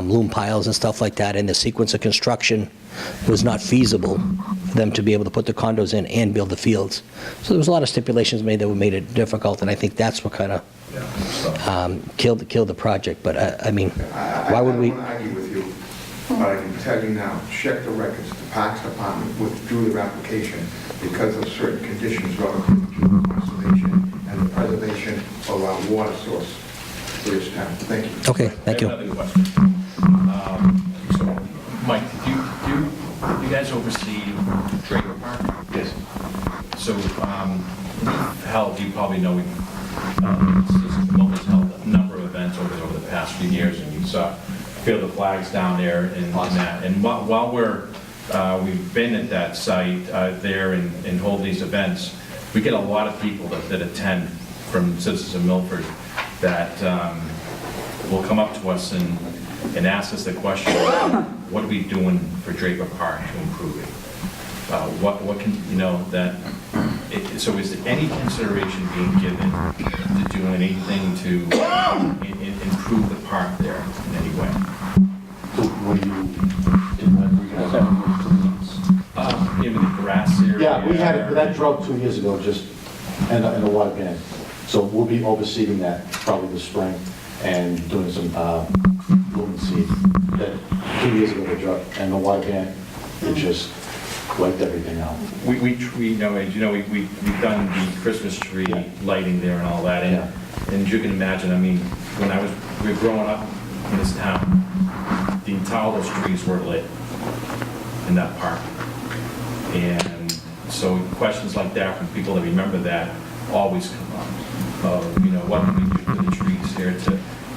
S13: loom piles and stuff like that, and the sequence of construction was not feasible for them to be able to put the condos in and build the fields. So there was a lot of stipulations made that made it difficult, and I think that's what kind of killed the project. But I mean, why would we?
S9: I don't want to argue with you, but I can tell you now, check the records. The Parks Department withdrew their application because of certain conditions relative to conservation and the preservation of our water source for this town. Thank you.
S13: Okay, thank you.
S2: I have another question. So, Mike, do you guys oversee Draper Park?
S3: Yes.
S2: So, held, you probably know, Milford's held a number of events over the past few years, and you saw Field of Flags down there and that. And while we've been at that site there and hold these events, we get a lot of people that attend from citizens of Milford that will come up to us and ask us the question, what are we doing for Draper Park to improve it? What can, so is there any consideration being given to doing anything to improve the park there in any way?
S3: What do you,
S2: Maybe the grass area?
S3: yeah, we had that drought 2 years ago, just, and the water ban. So we'll be overseeing that probably this spring and doing some blooming seed. That 2 years ago, the drought and the water ban, it just wiped everything out.
S2: We've done the Christmas tree lighting there and all that, and as you can imagine, I mean, when we were growing up in this town, the entire those trees were lit in that park. And so questions like that from people that remember that always come up. What can we do for the trees here?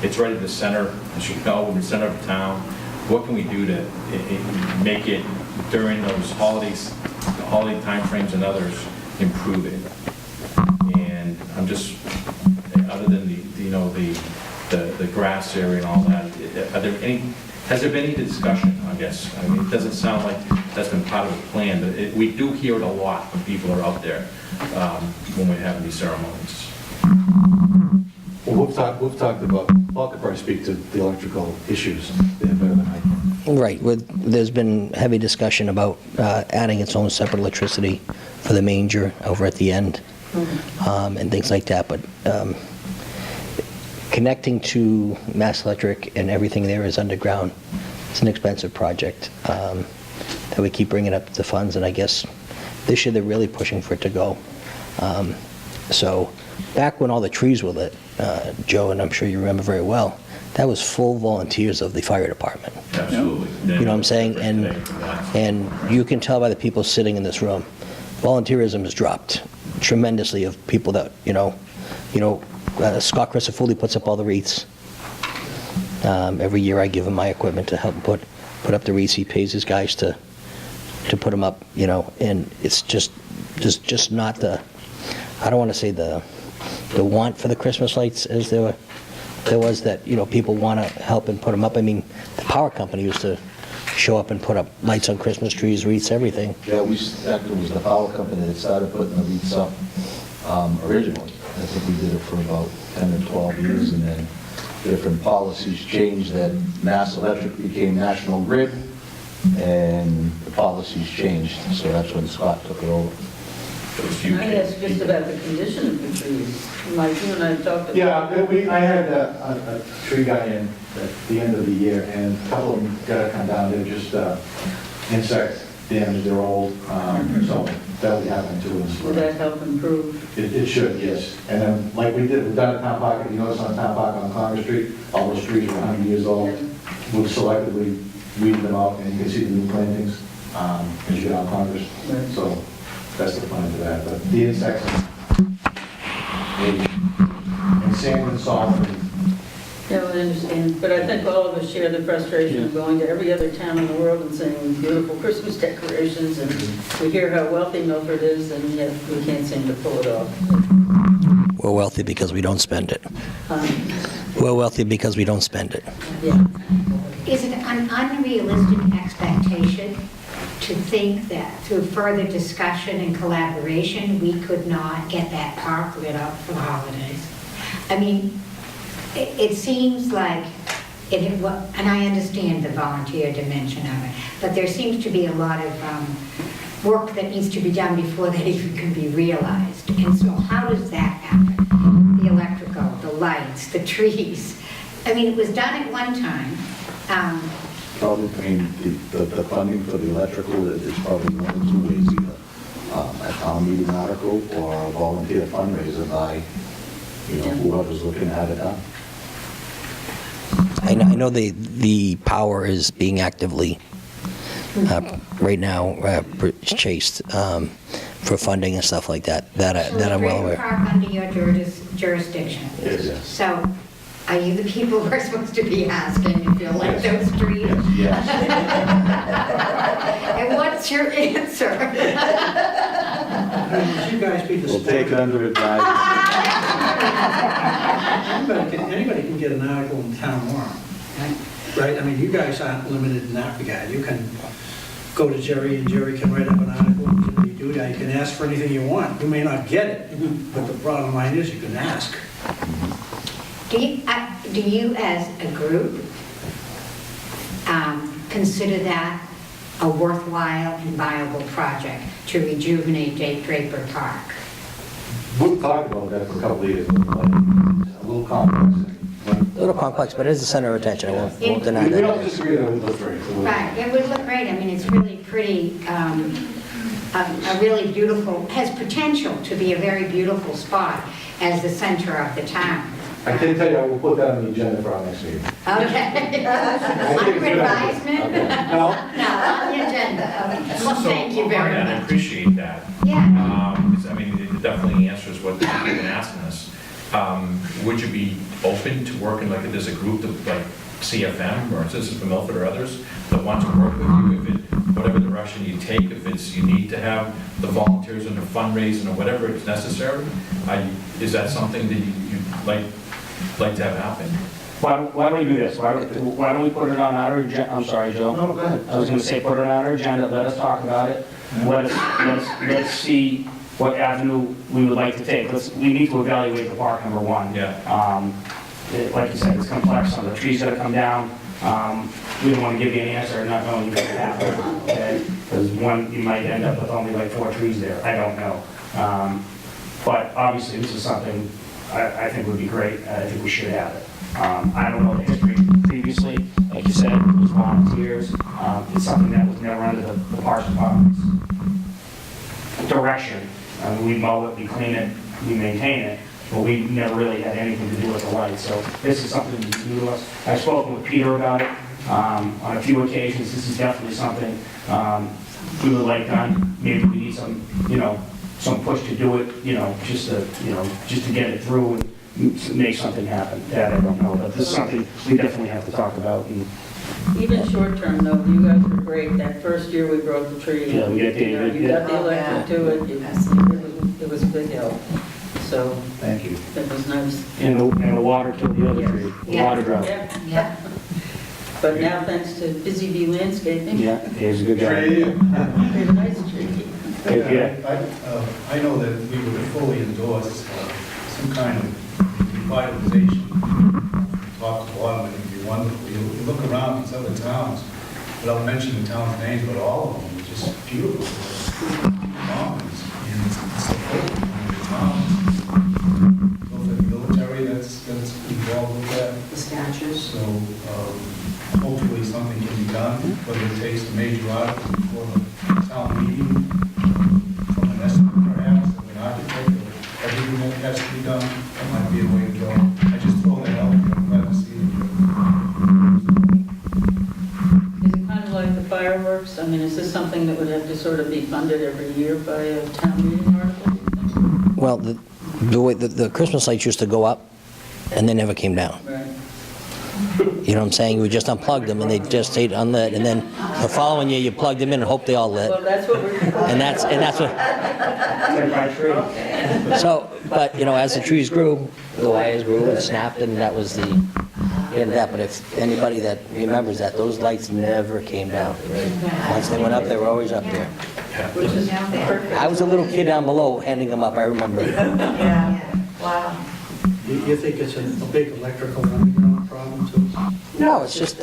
S2: It's right at the center, as you know, in the center of town. What can we do to make it during those holiday timeframes and others, improve it? And I'm just, other than the grass area and all that, has there been any discussion, I guess? I mean, it doesn't sound like that's been part of the plan, but we do hear it a lot when people are out there when we're having these ceremonies.
S3: Well, we've talked about, Paul could probably speak to the electrical issues there better than I can.
S13: Right. There's been heavy discussion about adding its own separate electricity for the manger over at the end, and things like that. But connecting to Mass Electric and everything there is underground. It's an expensive project that we keep bringing up the funds, and I guess this year they're really pushing for it to go. So back when all the trees were lit, Joe, and I'm sure you remember very well, that was full volunteers of the fire department.
S2: Absolutely.
S13: You know what I'm saying? And you can tell by the people sitting in this room, volunteerism has dropped tremendously of people that, Scott Crisafulli puts up all the wreaths. Every year I give him my equipment to help him put up the wreaths. He pays his guys to put them up, and it's just not the, I don't want to say the want for the Christmas lights as there was that, people want to help and put them up. I mean, the power company used to show up and put up lights on Christmas trees, wreaths, everything.
S4: Yeah, it was the power company that started putting the wreaths up originally. I think we did it for about 10 or 12 years, and then different policies changed, that Mass Electric became National Grid, and the policies changed, so that's when Scott took it over.
S14: I asked just about the condition of the trees. Mike, you and I talked about.
S3: Yeah, I had a tree guy in at the end of the year, and a couple of them got to come down. They're just insect damage. They're old, so that'll be happening too in the
S14: Will
S3: spring.
S14: that help improve?
S3: It should, yes. And then, like we've done at Town Park, if you notice on Town Park on Congress Street, all those trees are 100 years old. We've selectively weeded them out, and you can see the new plantings as you get on Congress.
S14: Right.
S3: So that's the plan for that. But the insects, and sand and salt, and
S14: Yeah, I understand, but I think all of us share the frustration of going to every other town in the world and seeing beautiful Christmas decorations, and we hear how wealthy Milford is, and yet we can't seem to pull it off.
S13: We're wealthy because we don't spend it. We're wealthy because we don't spend it.
S14: Yeah.
S7: Is it an unrealistic expectation to think that through further discussion and collaboration, we could not get that park lit up for the holidays. I mean, it seems like, and I understand the volunteer dimension of it, but there seems to be a lot of work that needs to be done before that even can be realized. And so how does that happen? The electrical, the lights, the trees. I mean, it was done at one time.
S4: Probably, I mean, the funding for the electrical is probably one of two ways, either a town meeting article or a volunteer fundraiser by, whoever's looking to have it done.
S13: I know the power is being actively, right now, chased for funding and stuff like that, that I'm well aware.
S7: Park under your jurisdiction.
S4: Yes.
S7: So are you the people who are supposed to be asking if you like those trees?
S4: Yes.
S7: And what's your answer?
S6: Would you guys be the
S4: We'll take it under advisement.
S6: Anybody can get an article in town warrant, right? I mean, you guys aren't limited in that regard. You can go to Jerry, and Jerry can write up an article, and you do that. You can ask for anything you want. You may not get it, but the bottom line is you can ask.
S7: Do you as a group consider that a worthwhile and viable project to rejuvenate Draper Park?
S3: We've talked about that for a couple of years, but it's a little complex.
S13: A little complex, but it is the center of attention, I won't deny
S3: We
S13: that.
S3: don't disagree that it would look great.
S7: Right, it would look great. I mean, it's really pretty, a really beautiful, has potential to be a very beautiful spot as the center of the town.
S3: I can tell you, I will put that on the agenda for our next meeting.
S7: Okay. Under advisement?
S3: No?
S7: No, on the agenda. Okay. Well, thank you very
S2: I
S7: much.
S2: appreciate that.
S7: Yeah.
S2: 'Cause, I mean, it definitely answers what you've been asking us. Would you be open to working, like, if there's a group of, like, CFM or Citizens for Milford or others that want to work with you, if it, whatever direction you take, if it's, you need to have the volunteers and the fundraising or whatever is necessary, is that something that you'd like to have happen?
S5: Why don't we do this? Why don't we put it on our agenda? I'm sorry, Joe.
S3: No, go ahead.
S5: I was going to say, put it on our agenda, let us talk about it. Let's see what avenue we would like to take. We need to evaluate the park, number one.
S2: Yeah.
S5: Like you said, it's complex, some of the trees gotta come down. We don't want to give you an answer not knowing what's gonna happen, okay? Because one, you might end up with only like 4 trees there, I don't know. But obviously, this is something I think would be great, I think we should have it. I don't know the history previously, like you said, it was volunteers. It's something that was never under the Parks Department's direction. I mean, we mow it, we clean it, we maintain it, but we never really had anything to do with the lights. So this is something that's new to us. I've spoken with Peter about it on a few occasions. This is definitely something we would like done. Maybe we need some, some push to do it, just to get it through and make something happen. That I don't know, but this is something we definitely have to talk about. And
S14: Even short term though, you guys were great. That first year we broke the tree.
S5: Yeah, we got David,
S14: You got the electric to it. It was a big help. So
S4: Thank you.
S14: it was nice.
S5: and the water killed the other tree, the
S7: Yeah.
S5: water drought.
S7: Yeah.
S14: But now thanks to Busy Bee Landscaping.
S5: Yeah, he's a good guy.
S14: We have a nice tree.
S5: Yeah.
S15: I know that we would fully endorse some kind of revitalization from top to bottom. I think it'd be wonderful. You look around these other towns, without mentioning the town's names, but all of them are just beautiful. Mountains, and it's the whole of the towns. Both the military that's involved with that.
S14: The statues.
S15: So hopefully something can be done, whether it takes a major article before the town meeting, from an estimate perhaps, of an architect, or everything that has to be done, that might be a way to go. I just throw that out, I'm glad to see it.
S14: Is it kind of like the fireworks? I mean, is this something that would have to sort of be funded every year by a town meeting article?
S13: Well, the way the Christmas lights used to go up, and they never came down.
S14: Right.
S13: You know what I'm saying? We just unplugged them, and they just stayed unlit, and then the following year, you plugged them in and hope they all lit.
S14: Well, that's what we're.
S13: And that's what, so, but, as the trees grew, the wires grew and snapped, and that was the into that, but if anybody that remembers that, those lights never came down. Once they went up, they were always up there.
S14: Which is perfect.
S13: I was a little kid down below handing them up, I remember.
S14: Yeah, wow.
S6: You think it's a big electrical underground problem too?
S13: No, it's just,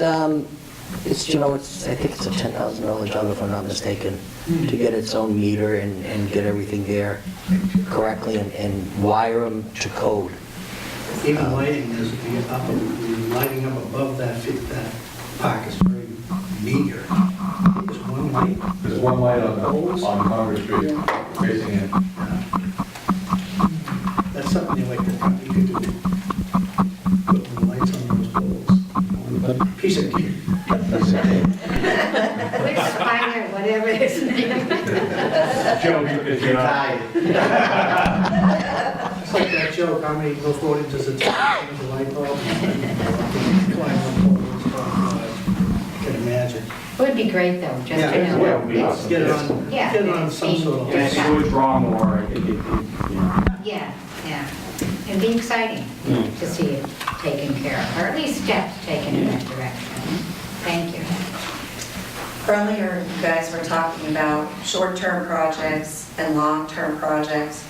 S13: it's, you know, it's, I think it's a $10,000 job, if I'm not mistaken, to get its own meter and get everything there correctly and wire them to code.
S6: Even lighting is, lighting up above that park is very meager. There's one light.
S3: There's one light on Congress Street, facing in.
S6: That's something the electric company could do. Put the lights on those poles. Piece of cake.
S7: Which spider, whatever his name.
S3: Joe, you're tired.
S6: It's like that joke, how many go floating does it take to change the light bulb? Climb up poles, I can imagine.
S7: It would be great though, just to know.
S6: Get it on,
S7: Yeah,
S6: get it on some sort of.
S7: Yeah.
S1: It would draw more, I think
S7: Yeah, yeah. It'd be exciting to see it taken care of, or at least steps taken in that direction. Thank you.
S16: Earlier, you guys were talking about short-term projects and long-term projects.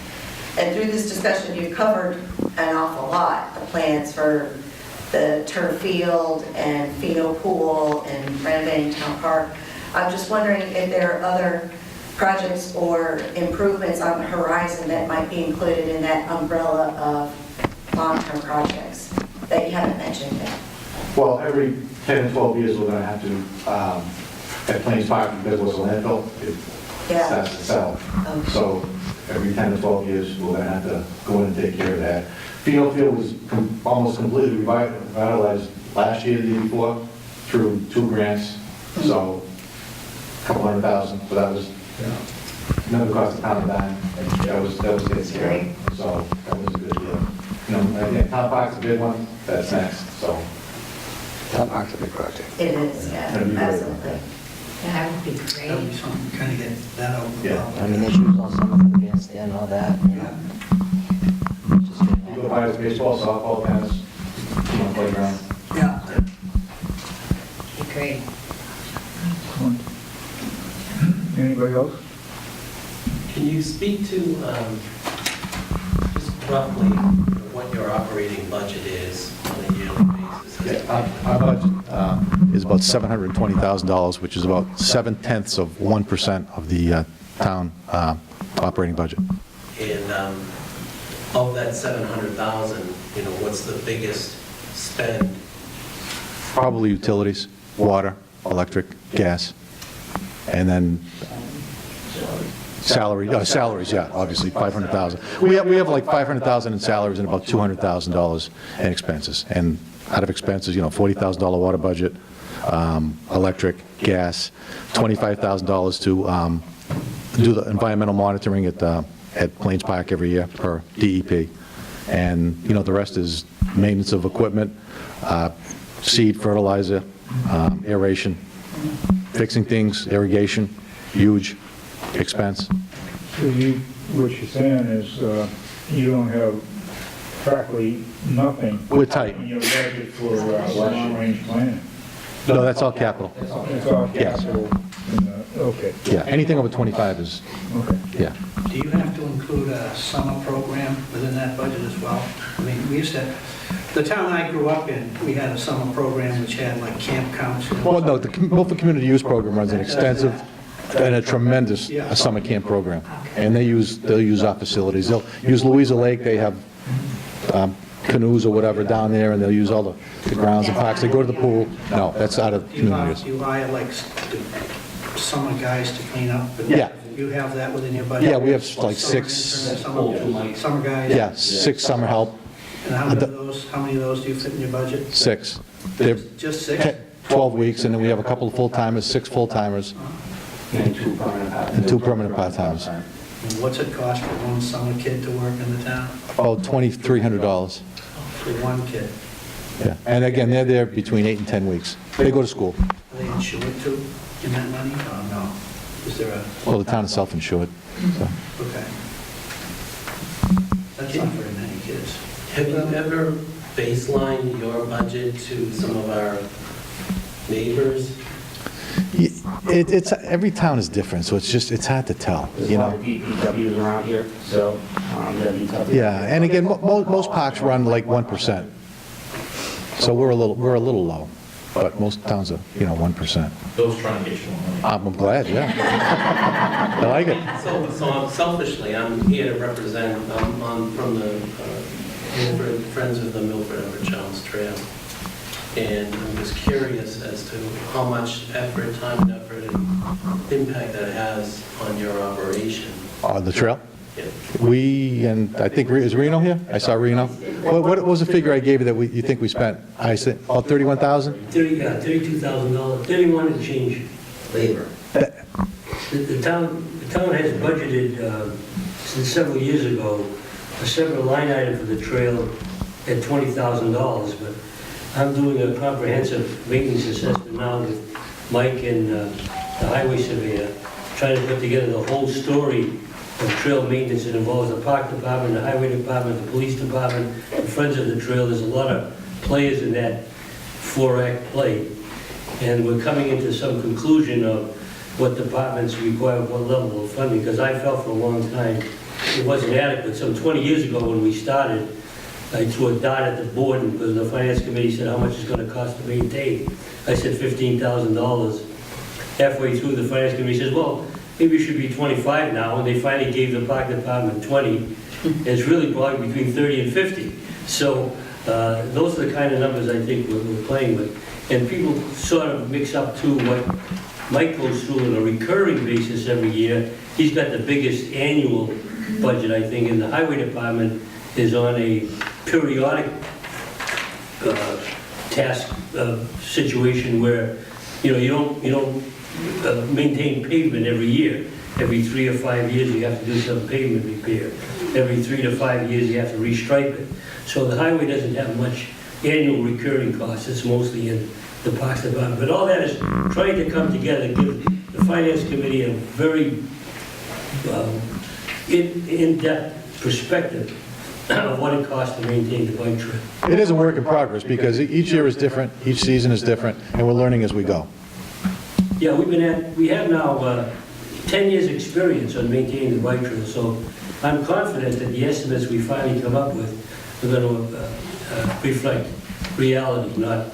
S16: And through this discussion, you covered an awful lot, the plans for the turf field and Pheno pool and renovating Town Park. I'm just wondering if there are other projects or improvements on the horizon that might be included in that umbrella of long-term projects that you haven't mentioned yet.
S3: Well, every 10 and 12 years, we're going to have to, at Plains Park, because it was a landfill, it starts to sell. So every 10 to 12 years, we're going to have to go in and take care of that. Pheno field was almost completely revitalized last year, the year before, through 2 grants, so a couple $100,000, so that was, never cost the town a dime, and that was taken care of, so that was a good deal. You know, I think Town Park's a big one, that's next, so. Town Park's a big project.
S16: It is, yeah, absolutely.
S7: That would be
S6: That would
S7: great.
S6: be something, kind of get that out.
S3: Yeah.
S13: I mean, they use all summer for the bandstand and all that.
S3: You go buy us baseball, softball, tennis, playground.
S6: Yeah.
S7: Be great.
S1: Anybody else?
S17: Can you speak to just roughly what your operating budget is on a yearly basis?
S3: Our budget is about $720,000, which is about 0.7% of the town operating budget.
S17: And of that 700,000, what's the biggest spend?
S3: Probably utilities, water, electric, gas, and then salaries, yeah, obviously, 500,000. We have like 500,000 in salaries and about $200,000 in expenses. And out of expenses, $40,000 water budget, electric, gas, $25,000 to do the environmental monitoring at Plains Park every year per DEP. And, the rest is maintenance of equipment, seed, fertilizer, aeration, fixing things, irrigation, huge expense.
S1: So what you're saying is you don't have practically nothing.
S3: We're tight.
S1: In your budget for long-range planning.
S3: No, that's all capital.
S1: It's all
S3: Yes.
S1: capital. Okay.
S3: Yeah, anything over 25 is,
S1: Okay.
S3: yeah.
S6: Do you have to include a summer program within that budget as well? I mean, we used to, the town I grew up in, we had a summer program which had like camp counts.
S3: Well, no, the Milford Community Use Program runs an extensive and a tremendous summer camp program. And they'll use our facilities. They'll use Louisa Lake, they have canoes or whatever down there, and they'll use all the grounds and parks. They go to the pool. No, that's out of community use.
S6: You hire like summer guys to clean up?
S3: Yeah.
S6: You have that within your budget?
S3: Yeah, we have like
S6: Summer
S3: 6,
S6: interns, Summer guys?
S3: yeah, 6 summer help,
S6: And how many of those do you fit in your budget?
S3: 6. They're
S6: Just 6?
S3: 12 weeks, and then we have a couple of full-timers, 6 full-timers, and 2 permanent part-timers.
S6: And what's it cost for one summer kid to work in the town?
S3: About $2,300.
S6: For one kid?
S3: Yeah, and again, they're there between 8 and 10 weeks. They go to school.
S6: Are they insured too in that money? Oh, no. Is there a,
S3: Well, the town is self-insured, so.
S6: okay. That's not very many kids.
S17: Have you ever baseline your budget to some of our neighbors?
S3: It's, every town is different, so it's hard to tell, you know?
S5: DPWs around here, so that'd be tough.
S3: Yeah, and again, most parks run like 1%. So we're a little low, but most towns are, 1%.
S2: Those trying to get you money.
S3: I'm glad, yeah. I like it.
S17: So selfishly, I'm here to represent, I'm from the Milford, Friends of the Milford Upper Childs Trail. And I'm just curious as to how much effort, time and effort and impact that has on your operation.
S3: The trail?
S17: Yeah.
S3: And I think, is Reno here? I saw Reno. What was the figure I gave you that you think we spent? I said, about 31,000?
S18: $32,000, 31 and change labor. The town has budgeted, since several years ago, a separate line item for the trail at $20,000, but I'm doing a comprehensive maintenance assessment now with Mike and the highway surveyor, trying to put together the whole story of trail maintenance. It involves the park department, the highway department, the police department, the Friends of the Trail. There's a lot of players in that four-act play. And we're coming into some conclusion of what departments require what level of funding, because I felt for a long time it wasn't adequate. Some 20 years ago when we started, I threw a dart at the board because the finance committee said how much it's going to cost to maintain. I said $15,000. Halfway through, the finance committee says, well, maybe it should be 25 now, and they finally gave the park department 20. And it's really probably between 30 and 50. So those are the kind of numbers I think we're playing with. And people sort of mix up too what Mike goes through on a recurring basis every year. He's got the biggest annual budget, I think, and the highway department is on a periodic task situation where, you don't maintain pavement every year. Every 3 or 5 years you have to do some pavement repair. Every 3 to 5 years you have to restripe it. So the highway doesn't have much annual recurring costs. It's mostly in the parks department. But all that is trying to come together, give the finance committee a very in-depth perspective of what it costs to maintain the bike trail.
S3: It is a work in progress because each year is different, each season is different, and we're learning as we go.
S18: Yeah, we have now 10 years' experience on maintaining the bike trail, so I'm confident that the estimates we finally come up with are going to reflect reality, not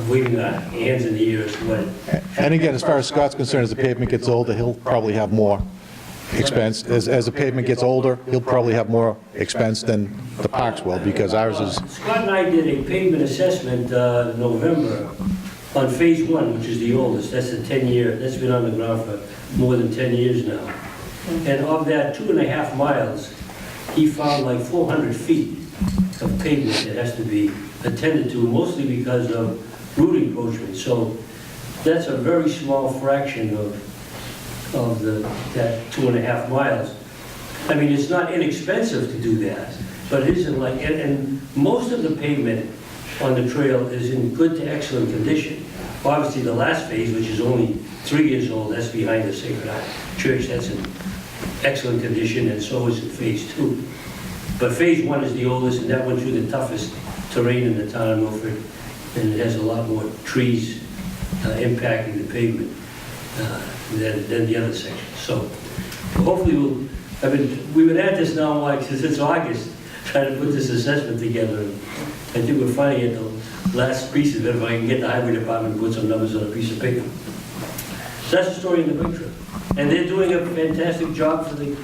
S18: waving our hands in the air as to what.
S3: And again, as far as Scott's concerned, as the pavement gets older, he'll probably have more expense. As the pavement gets older, he'll probably have more expense than the parks will, because ours is...
S18: Scott and I did a pavement assessment in November on Phase 1, which is the oldest. That's a 10-year, that's been on the ground for more than 10 years now. And of that 2.5 miles, he found like 400 feet of pavement that has to be attended to, mostly because of root encroachment. So that's a very small fraction of that 2.5 miles. I mean, it's not inexpensive to do that, but it isn't like, and most of the pavement on the trail is in good to excellent condition. Obviously, the last phase, which is only 3 years old, that's behind the Sacred Heart Church, that's in excellent condition, and so is in Phase 2. But Phase 1 is the oldest, and that went through the toughest terrain in the town of Milford, and it has a lot more trees impacting the pavement than the other sections. So hopefully we've been at this now like since August, trying to put this assessment together. And I think we're finally at the last piece of it, if I can get the highway department to put some numbers on a piece of paper. So that's the story in the bike trail. And they're doing a fantastic job for the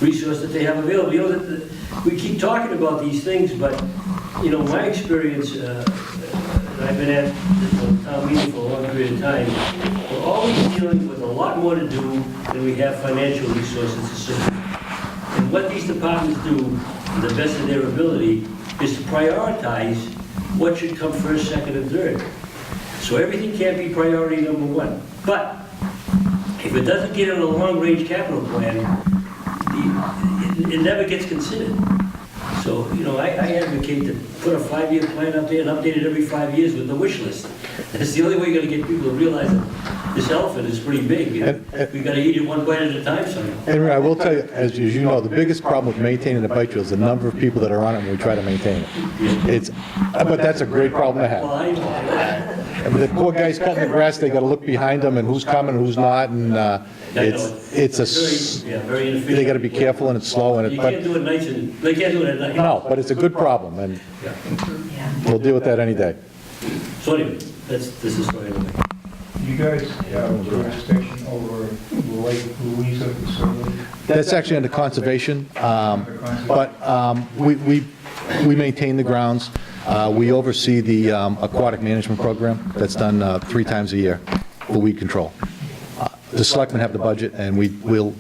S18: resource that they have available. You know, we keep talking about these things, but, my experience, I've been at this town meeting for a long period of time, we're always dealing with a lot more to do than we have financial resources to serve. And what these departments do, to the best of their ability, is to prioritize what should come first, second, and third. So everything can't be priority number one. But if it doesn't get in a long-range capital plan, it never gets considered. So, I advocate to put a 5-year plan up there and update it every 5 years with the wish list. That's the only way you're going to get people to realize that this elephant is pretty big. and We gotta eat it one bite at a time somehow.
S3: And I will tell you, as you know, the biggest problem with maintaining the bike trail is the number of people that are on it when we try to maintain it. But that's a great problem to have.
S18: Well, I know.
S3: And the poor guys cutting the grass, they gotta look behind them and who's coming, who's not, and
S18: Very inefficient.
S3: they gotta be careful and it's slow and
S18: You
S3: but
S18: can't do it nights and, they can't do it at night.
S3: no, but it's a good problem and we'll deal with that any day.
S18: So anyway, this is the story anyway.
S1: You guys have jurisdiction over Lake Louisa facility?
S3: That's actually under conservation, but we maintain the grounds. We oversee the aquatic management program that's done 3 times a year for weed control. The selectmen have the budget, and we'll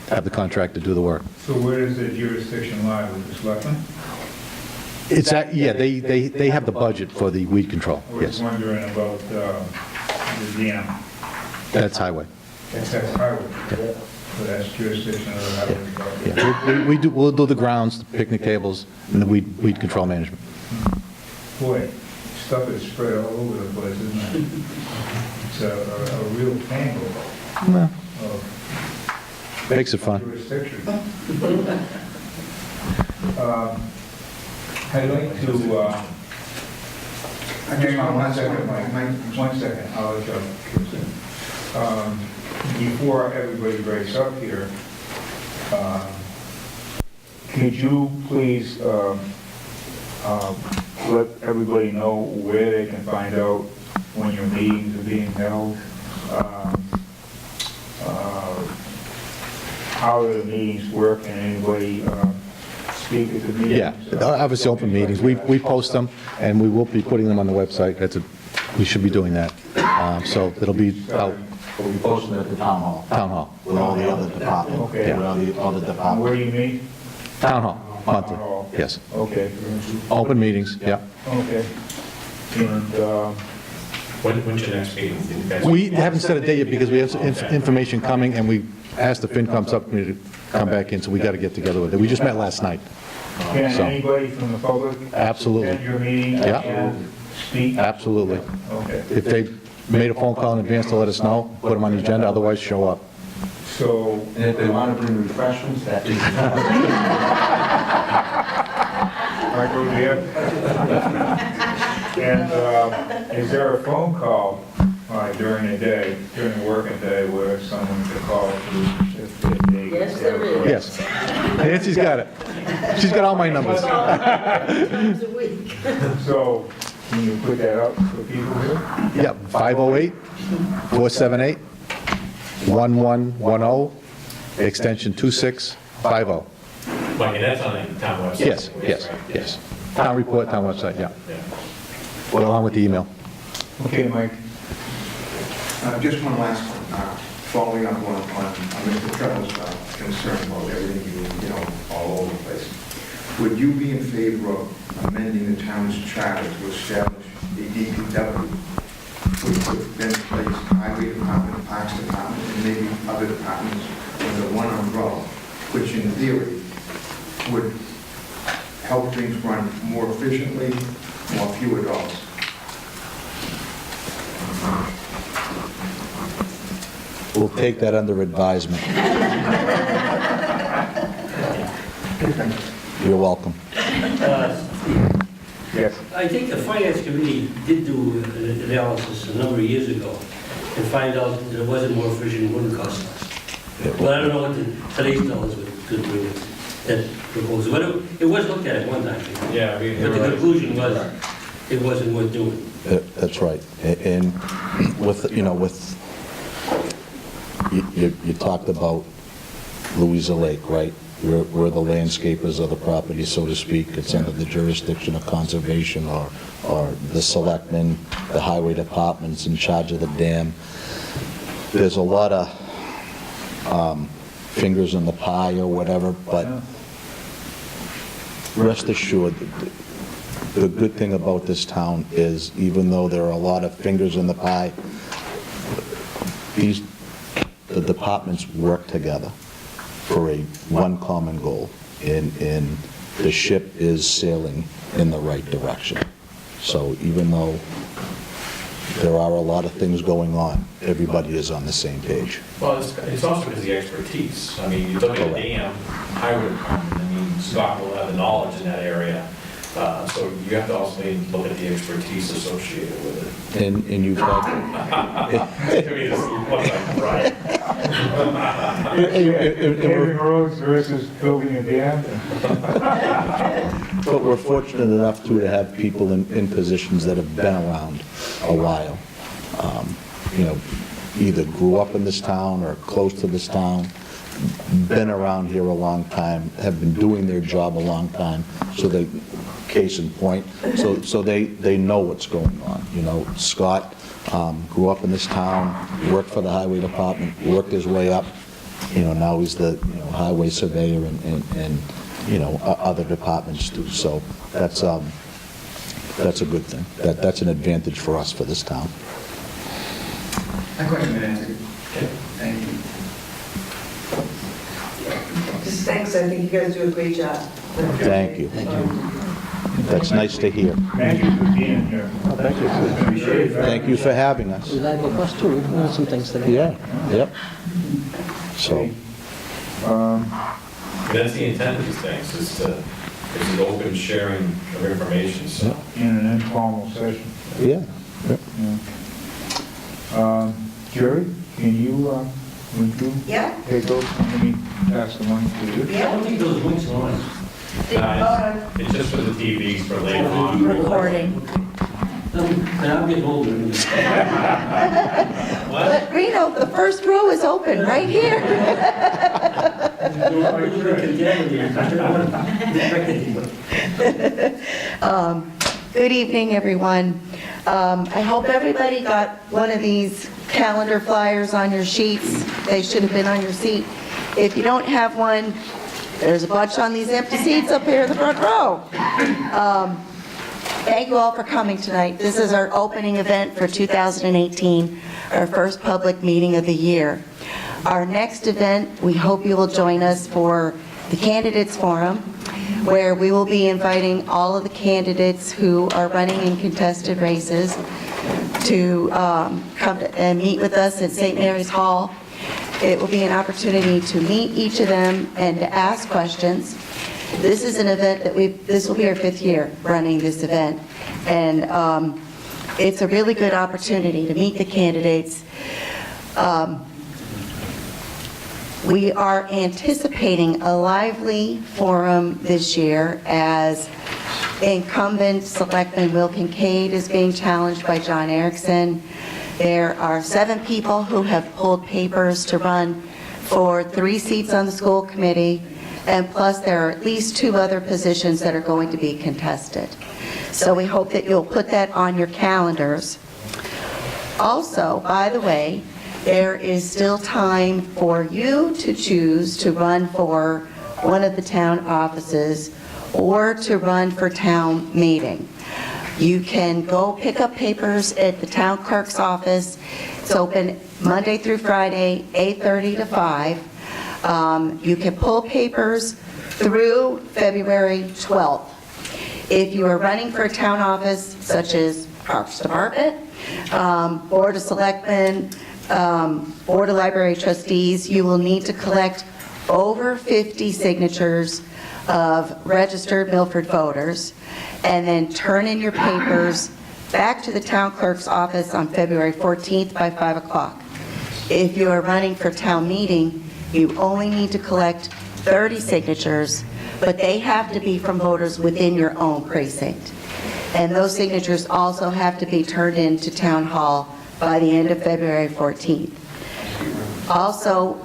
S3: have the contract to do the work.
S1: So where does the jurisdiction lie, with the selectmen?
S3: Yeah, they have the budget for the weed control,
S1: I was
S3: yes.
S1: wondering about the dam.
S3: That's highway.
S1: That's highway. So that's jurisdiction of the highway department.
S3: Yeah, we'll do the grounds, the picnic tables, and the weed control management.
S1: Boy, stuff is spread all over the place, isn't it? It's a real tangle
S3: Well,
S1: of
S3: makes it fun.
S1: jurisdiction. I'd like to, hang on one second, Mike, 1 second, I'll let you. Before everybody breaks up here, could you please let everybody know where they can find out when your meetings are being held? How the meetings work, and anybody speak at the meetings?
S3: Yeah, obviously open meetings. We post them, and we will be putting them on the website. We should be doing that. So it'll be out.
S4: We'll be posting it at the town hall.
S3: Town hall.
S4: With all the other departments.
S1: Okay.
S4: With all the other departments.
S1: Where do you meet?
S3: Town hall, monthly,
S1: hall.
S3: yes.
S1: Okay.
S3: Open meetings, yeah.
S1: Okay. And,
S2: When's your next meeting?
S3: We haven't set a date yet because we have information coming, and we asked the FinCom subcommittee to come back in, so we got to get together with it. We just met last night.
S1: can
S3: So-
S1: anybody from the public
S3: Absolutely.
S1: attend your meeting
S3: Yeah.
S1: and speak?
S3: Absolutely.
S1: Okay.
S3: If they made a phone call in advance to let us know, put them on the agenda, otherwise show up.
S1: So,
S4: And if they want to bring refreshments, that is.
S1: Michael, do you have? And is there a phone call during the day, during the working day, where someone could call if they...
S14: Yes, there is.
S3: Yes. Nancy's got it. She's got all my numbers.
S14: Times a week.
S1: So, can you put that up for people here?
S3: Yep, 508-478-1110, extension 2650.
S2: Like, and that's on the town website?
S3: Yes, yes, yes. Town report, town website, yeah. Along with the email.
S1: Okay, Mike.
S9: Just one last one, following up on Mr. Trevor's concern about everything, all over the place. Would you be in favor of amending the town's charter to establish a DPW, which would then place highway department, parks department, and maybe other departments under one umbrella, which in theory would help things run more efficiently, fewer dollars?
S4: We'll take that under advisement. You're welcome.
S1: Yes.
S18: I think the finance committee did do an analysis a number of years ago and find out that it wasn't more efficient, it wouldn't cost less. But I don't know what today's dollars would bring that proposal. But it was looked at at one time.
S2: Yeah, I mean,
S18: But the conclusion was, it wasn't worth doing.
S4: That's right. And with, you talked about Louisa Lake, right? We're the landscapers of the property, so to speak. It's under the jurisdiction of conservation or the selectmen, the highway department's in charge of the dam. There's a lot of fingers in the pie or whatever, but rest assured, the good thing about this town is even though there are a lot of fingers in the pie, the departments work together for one common goal, and the ship is sailing in the right direction. So even though There are a lot of things going on. Everybody is on the same page.
S2: Well, it's also because of the expertise. I mean, you look at the dam, highway department, I mean, Scott will have the knowledge in that area. So you have to also look at the expertise associated with it.
S4: And you've had...
S2: To me, this looks like right.
S1: Paving roads versus building a dam.
S4: But we're fortunate enough to have people in positions that have been around a while. You know, either grew up in this town or close to this town, been around here a long time, have been doing their job a long time, so they, case in point, so they know what's going on. You know, Scott grew up in this town, worked for the highway department, worked his way up. You know, now he's the highway surveyor and you know, other departments too. So that's a good thing. That's an advantage for us for this town.
S10: My question been answered. Thank you.
S8: Just thanks, I think you guys do a great job.
S4: Thank you. That's nice to hear.
S1: Thank you for being here.
S4: Thank you.
S1: Appreciate it.
S4: Thank you for having us.
S13: We gotta go across too, we've learned some things today.
S4: Yeah, yep. So,
S2: That's the intent of these things, is an open sharing of information, so.
S1: In an informal session.
S4: yeah.
S1: Jerry, can you, would you
S16: Yeah.
S1: take those, let me pass the one to you?
S18: I don't think those links are on.
S2: It's just for the TVs for later on.
S16: Recording.
S18: And I'm getting older.
S16: But Reno, the first row is open, right here. Good evening, everyone. I hope everybody got one of these calendar flyers on your sheets. They should have been on your seat. If you don't have one, there's a bunch on these empty seats up here in the front row. Thank you all for coming tonight. This is our opening event for 2018, our first public meeting of the year. Our next event, we hope you will join us for the Candidates Forum, where we will be inviting all of the candidates who are running in contested races to come and meet with us at St. Mary's Hall. It will be an opportunity to meet each of them and to ask questions. This is an event that this will be our 5th year running this event, and it's a really good opportunity to meet the candidates. We are anticipating a lively forum this year as incumbent Selectman Will Kincaid is being challenged by John Erickson. There are 7 people who have pulled papers to run for 3 seats on the school committee, and plus there are at least 2 other positions that are going to be contested. So we hope that you'll put that on your calendars. Also, by the way, there is still time for you to choose to run for one of the town offices or to run for town meeting. You can go pick up papers at the town clerk's office. It's open Monday through Friday, 8:30 to 5. You can pull papers through February 12th. If you are running for a town office, such as Parks Department, Board of Selectmen, Board of Library Trustees, you will need to collect over 50 signatures of registered Milford voters, and then turn in your papers back to the town clerk's office on February 14th by 5 o'clock. If you are running for town meeting, you only need to collect 30 signatures, but they have to be from voters within your own precinct. And those signatures also have to be turned into Town Hall by the end of February 14th. Also,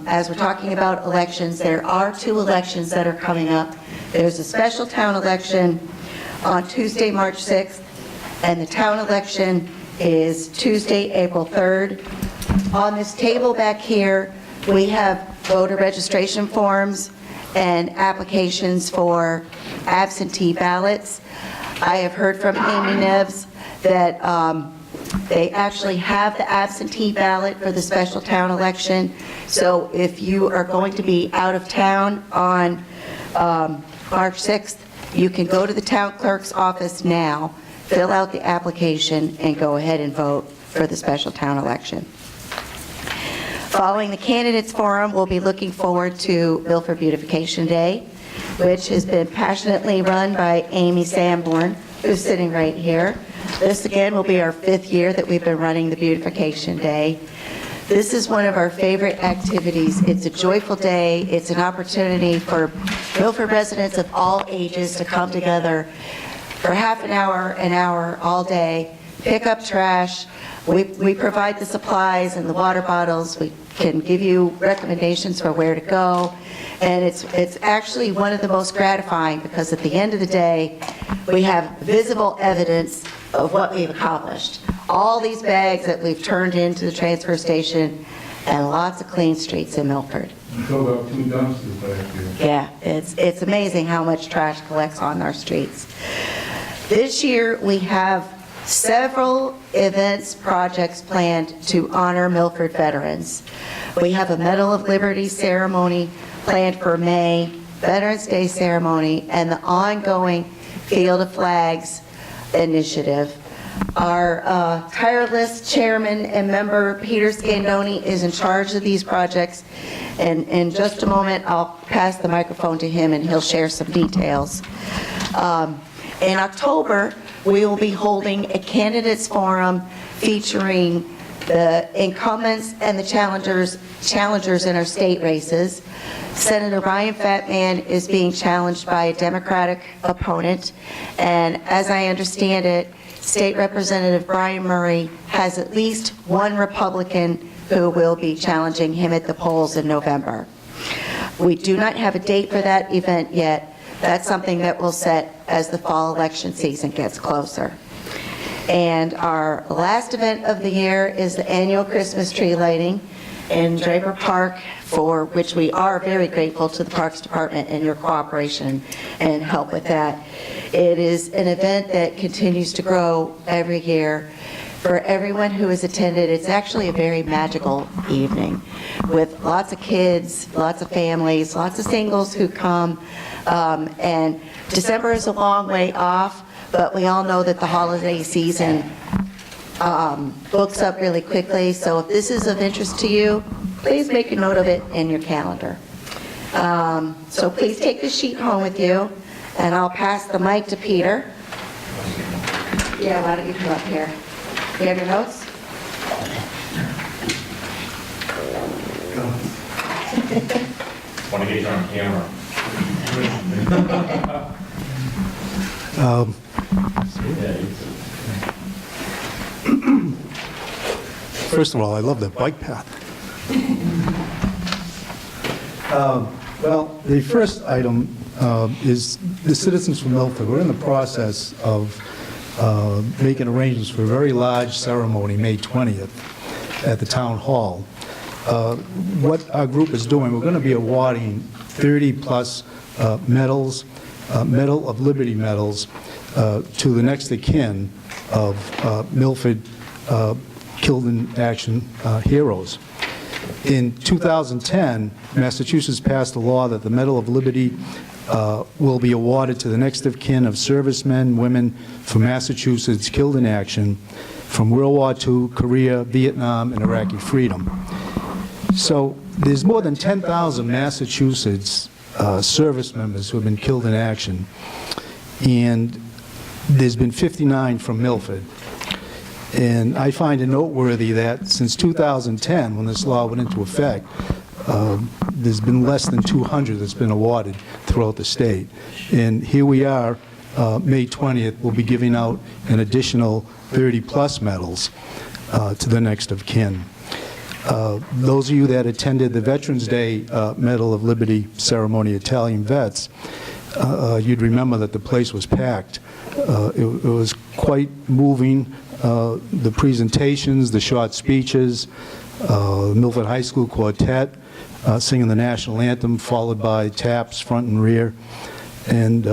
S16: as we're talking about elections, there are 2 elections that are coming up. There's a special town election on Tuesday, March 6th, and the town election is Tuesday, April 3rd. On this table back here, we have voter registration forms and applications for absentee ballots. I have heard from Amy Neves that they actually have the absentee ballot for the special town election. So if you are going to be out of town on March 6th, you can go to the town clerk's office now, fill out the application, and go ahead and vote for the special town election. Following the candidates forum, we'll be looking forward to Milford Beautification Day, which has been passionately run by Amy Sanborn, who's sitting right here. This again will be our 5th year that we've been running the Beautification Day. This is one of our favorite activities. It's a joyful day. It's an opportunity for Milford residents of all ages to come together for half an hour, all day, pick up trash. We provide the supplies and the water bottles. We can give you recommendations for where to go. And it's actually one of the most gratifying, because at the end of the day, we have visible evidence of what we've accomplished. All these bags that we've turned into the transfer station, and lots of clean streets in Milford.
S1: You filled up 2 dumpsters back here.
S16: Yeah, it's amazing how much trash collects on our streets. This year, we have several events, projects planned to honor Milford veterans. We have a Medal of Liberty ceremony planned for May, Veterans Day ceremony, and the ongoing Field of Flags initiative. Our tireless chairman and member, Peter Scandoni, is in charge of these projects. And in just a moment, I'll pass the microphone to him and he'll share some details. In October, we will be holding a candidates forum featuring the incumbents and the challengers in our state races. Senator Ryan Fatman is being challenged by a Democratic opponent, and as I understand it, State Representative Brian Murray has at least one Republican who will be challenging him at the polls in November. We do not have a date for that event yet. That's something that we'll set as the fall election season gets closer. And our last event of the year is the annual Christmas tree lighting in Draper Park, for which we are very grateful to the Parks Department and your cooperation and help with that. It is an event that continues to grow every year. For everyone who has attended, it's actually a very magical evening with lots of kids, lots of families, lots of singles who come. And December is a long way off, but we all know that the holiday season books up really quickly. So if this is of interest to you, please make a note of it in your calendar. So please take this sheet home with you, and I'll pass the mic to Peter. Yeah, why don't you come up here? You have your notes?
S2: Want to get you on camera.
S19: First of all, I love the bike path. Well, the first item is the citizens from Milford. We're in the process of making arrangements for a very large ceremony, May 20th, at the town hall. What our group is doing, we're going to be awarding 30-plus medals, Medal of Liberty medals, to the next of kin of Milford killed in action heroes. In 2010, Massachusetts passed a law that the Medal of Liberty will be awarded to the next of kin of servicemen, women from Massachusetts killed in action from World War II, Korea, Vietnam, and Iraqi freedom. So there's more than 10,000 Massachusetts service members who have been killed in action, and there's been 59 from Milford. And I find it noteworthy that since 2010, when this law went into effect, there's been less than 200 that's been awarded throughout the state. And here we are, May 20th, we'll be giving out an additional 30-plus medals to the next of kin. Those of you that attended the Veterans Day Medal of Liberty ceremony, Italian vets, you'd remember that the place was packed. It was quite moving. The presentations, the short speeches, Milford High School Quartet singing the national anthem, followed by taps front and rear. And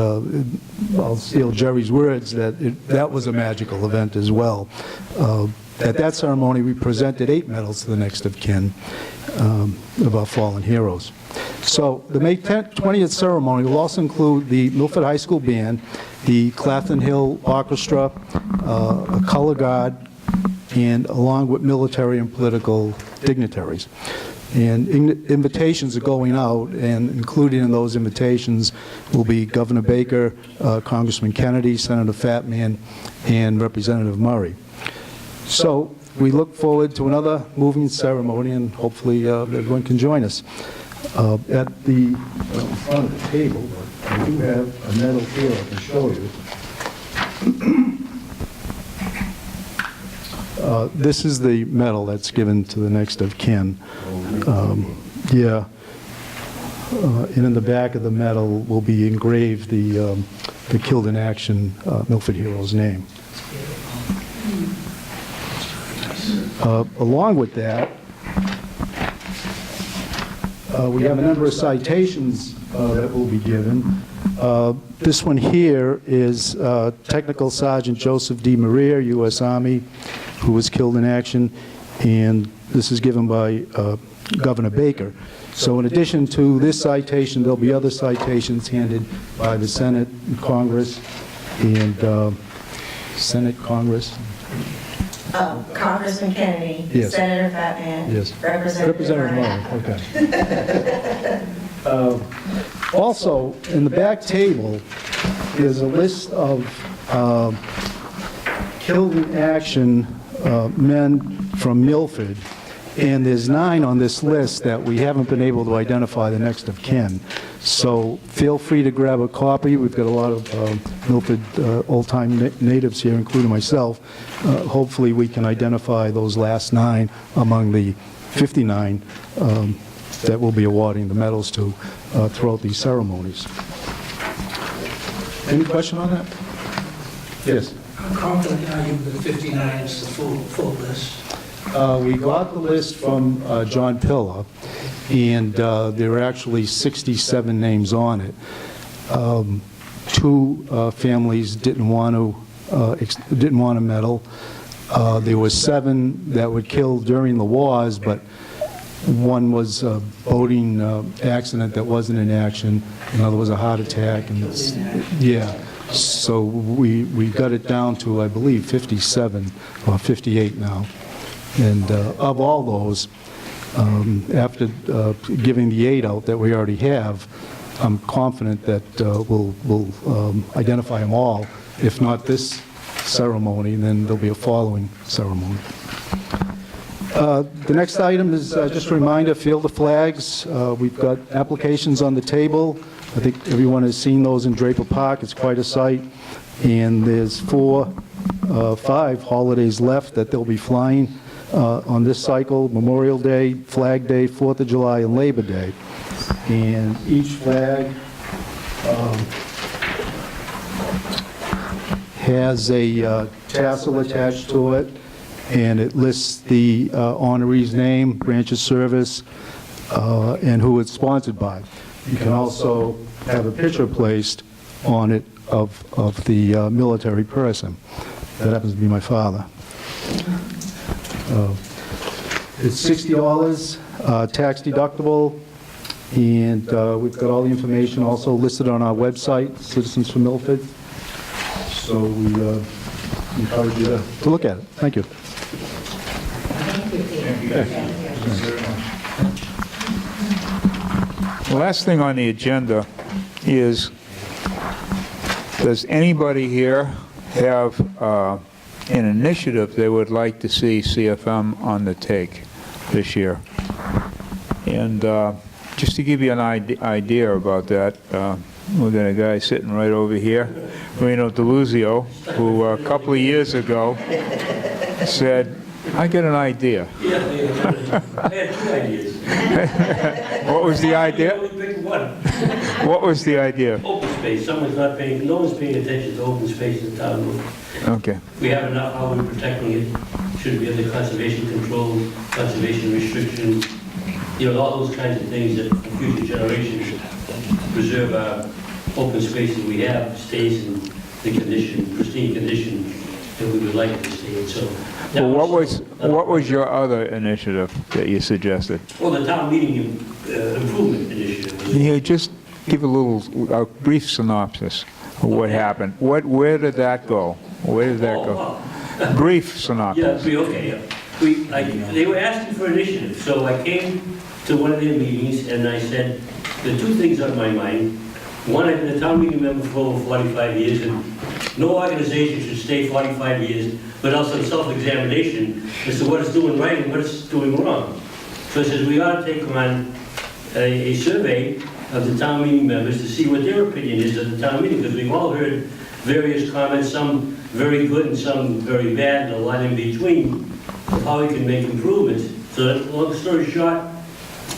S19: I'll steal Jerry's words that that was a magical event as well. At that ceremony, we presented 8 medals to the next of kin of our fallen heroes. So the May 20th ceremony will also include the Milford High School Band, the Clafton Hill Orchestra, a color guard, and along with military and political dignitaries. And invitations are going out, and included in those invitations will be Governor Baker, Congressman Kennedy, Senator Fatman, and Representative Murray. So we look forward to another moving ceremony, and hopefully everyone can join us. At the front of the table, I do have a medal here I can show you. This is the medal that's given to the next of kin. Yeah. And in the back of the medal will be engraved the Killed in Action Milford hero's name. Along with that, we have a number of citations that will be given. This one here is Technical Sergeant Joseph D. Maria, U.S. Army, who was killed in action, and this is given by Governor Baker. So in addition to this citation, there'll be other citations handed by the Senate and Congress, and Senate, Congress.
S16: Congressman Kennedy,
S19: Yes.
S16: Senator Fatman,
S19: Yes.
S16: Representative
S19: Murray, okay. Also, in the back table is a list of killed in action men from Milford, and there's 9 on this list that we haven't been able to identify the next of kin. So feel free to grab a copy. We've got a lot of Milford old-time natives here, including myself. Hopefully we can identify those last 9 among the 59 that we'll be awarding the medals to throughout these ceremonies. Any question on that? Yes.
S6: How confident are you that 59 is the full list?
S19: We got the list from John Pilla, and there are actually 67 names on it. 2 families didn't want a medal. There were 7 that were killed during the wars, but one was a boating accident that wasn't in action. Another was a heart attack, and yeah. So we got it down to, I believe, 57 or 58 now. And of all those, after giving the 8 out that we already have, I'm confident that we'll identify them all. If not this ceremony, then there'll be a following ceremony. The next item is just a reminder, Field the Flags. We've got applications on the table. I think everyone has seen those in Draper Park. It's quite a sight. And there's 5 holidays left that they'll be flying on this cycle: Memorial Day, Flag Day, 4th of July, and Labor Day. And each flag has a tassel attached to it, and it lists the honoree's name, branch of service, and who it's sponsored by. You can also have a picture placed on it of the military person. That happens to be my father. It's $60, tax deductible, and we've got all the information also listed on our website, Citizens for Milford. So we encourage you to look at it. Thank you.
S1: The last thing on the agenda is, does anybody here have an initiative they would like to see CFM undertake this year? And just to give you an idea about that, we've got a guy sitting right over here, Reno DeLuzio, who a couple of years ago said, I get an idea.
S18: Yeah, I had 2 ideas.
S1: What was the idea?
S18: I only picked one.
S1: What was the idea?
S18: Open space. No one's paying attention to open space in town.
S1: Okay.
S18: We have enough, how we're protecting it. Should be under conservation control, conservation restrictions, all those kinds of things that for future generations should preserve our open space that we have, stays in the condition, pristine condition that we would like it to stay in, so.
S1: Well, what was your other initiative that you suggested?
S18: Well, the town meeting improvement initiative.
S1: Yeah, just give a brief synopsis of what happened. Where did that go? Where did that go? Brief synopsis.
S18: Yeah, okay, yeah. They were asking for initiative, so I came to one of their meetings and I said, there are two things on my mind. One, I've been a town meeting member for over 45 years, and no organization should stay 45 years without some self-examination as to what it's doing right and what it's doing wrong. So I says, we ought to take on a survey of the town meeting members to see what their opinion is of the town meeting, because we've all heard various comments, some very good and some very bad, and a lot in between, of how we can make improvements. So long story short,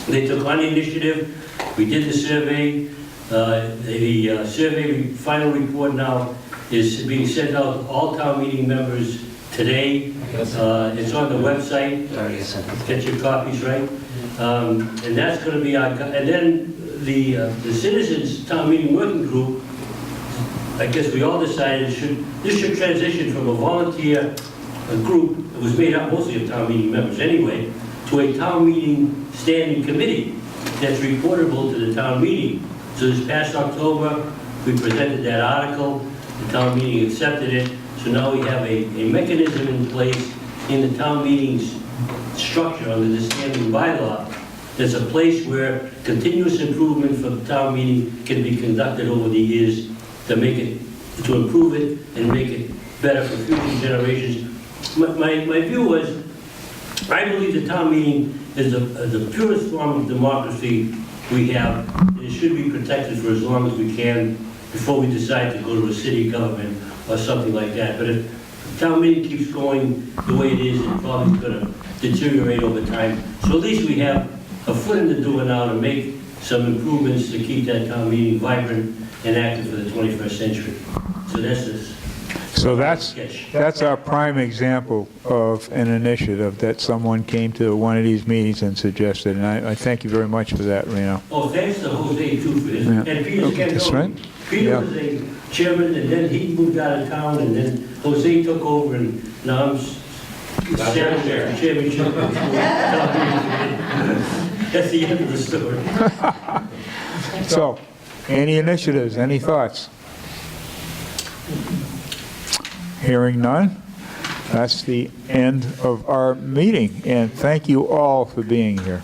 S18: they took on the initiative, we did the survey. The survey final report now is being sent out to all town meeting members today. It's on the website. Get your copies, right? And that's going to be our, and then the citizens town meeting working group, I guess we all decided this should transition from a volunteer group that was made up mostly of town meeting members anyway, to a town meeting standing committee that's reportable to the town meeting. So this past October, we presented that article, the town meeting accepted it, so now we have a mechanism in place in the town meeting's structure under the standing bylaw. There's a place where continuous improvement for the town meeting can be conducted over the years to make it, to improve it and make it better for future generations. My view was, I believe the town meeting is the purest form of democracy we have. It should be protected for as long as we can before we decide to go to a city government or something like that. But if the town meeting keeps going the way it is, it's probably going to deteriorate over time. So at least we have a foot in the door now to make some improvements to keep that town meeting vibrant and active for the 21st century. So that's this.
S1: So that's our prime example of an initiative that someone came to one of these meetings and suggested, and I thank you very much for that, Reno.
S18: Oh, thanks to Jose too for this.
S1: Yeah.
S18: And Peter
S1: That's right.
S18: Peter was a chairman, and then he moved out of town, and then Jose took over, and now I'm chairmanship. That's the end of the story.
S1: So, any initiatives, any thoughts? Hearing none, that's the end of our meeting, and thank you all for being here.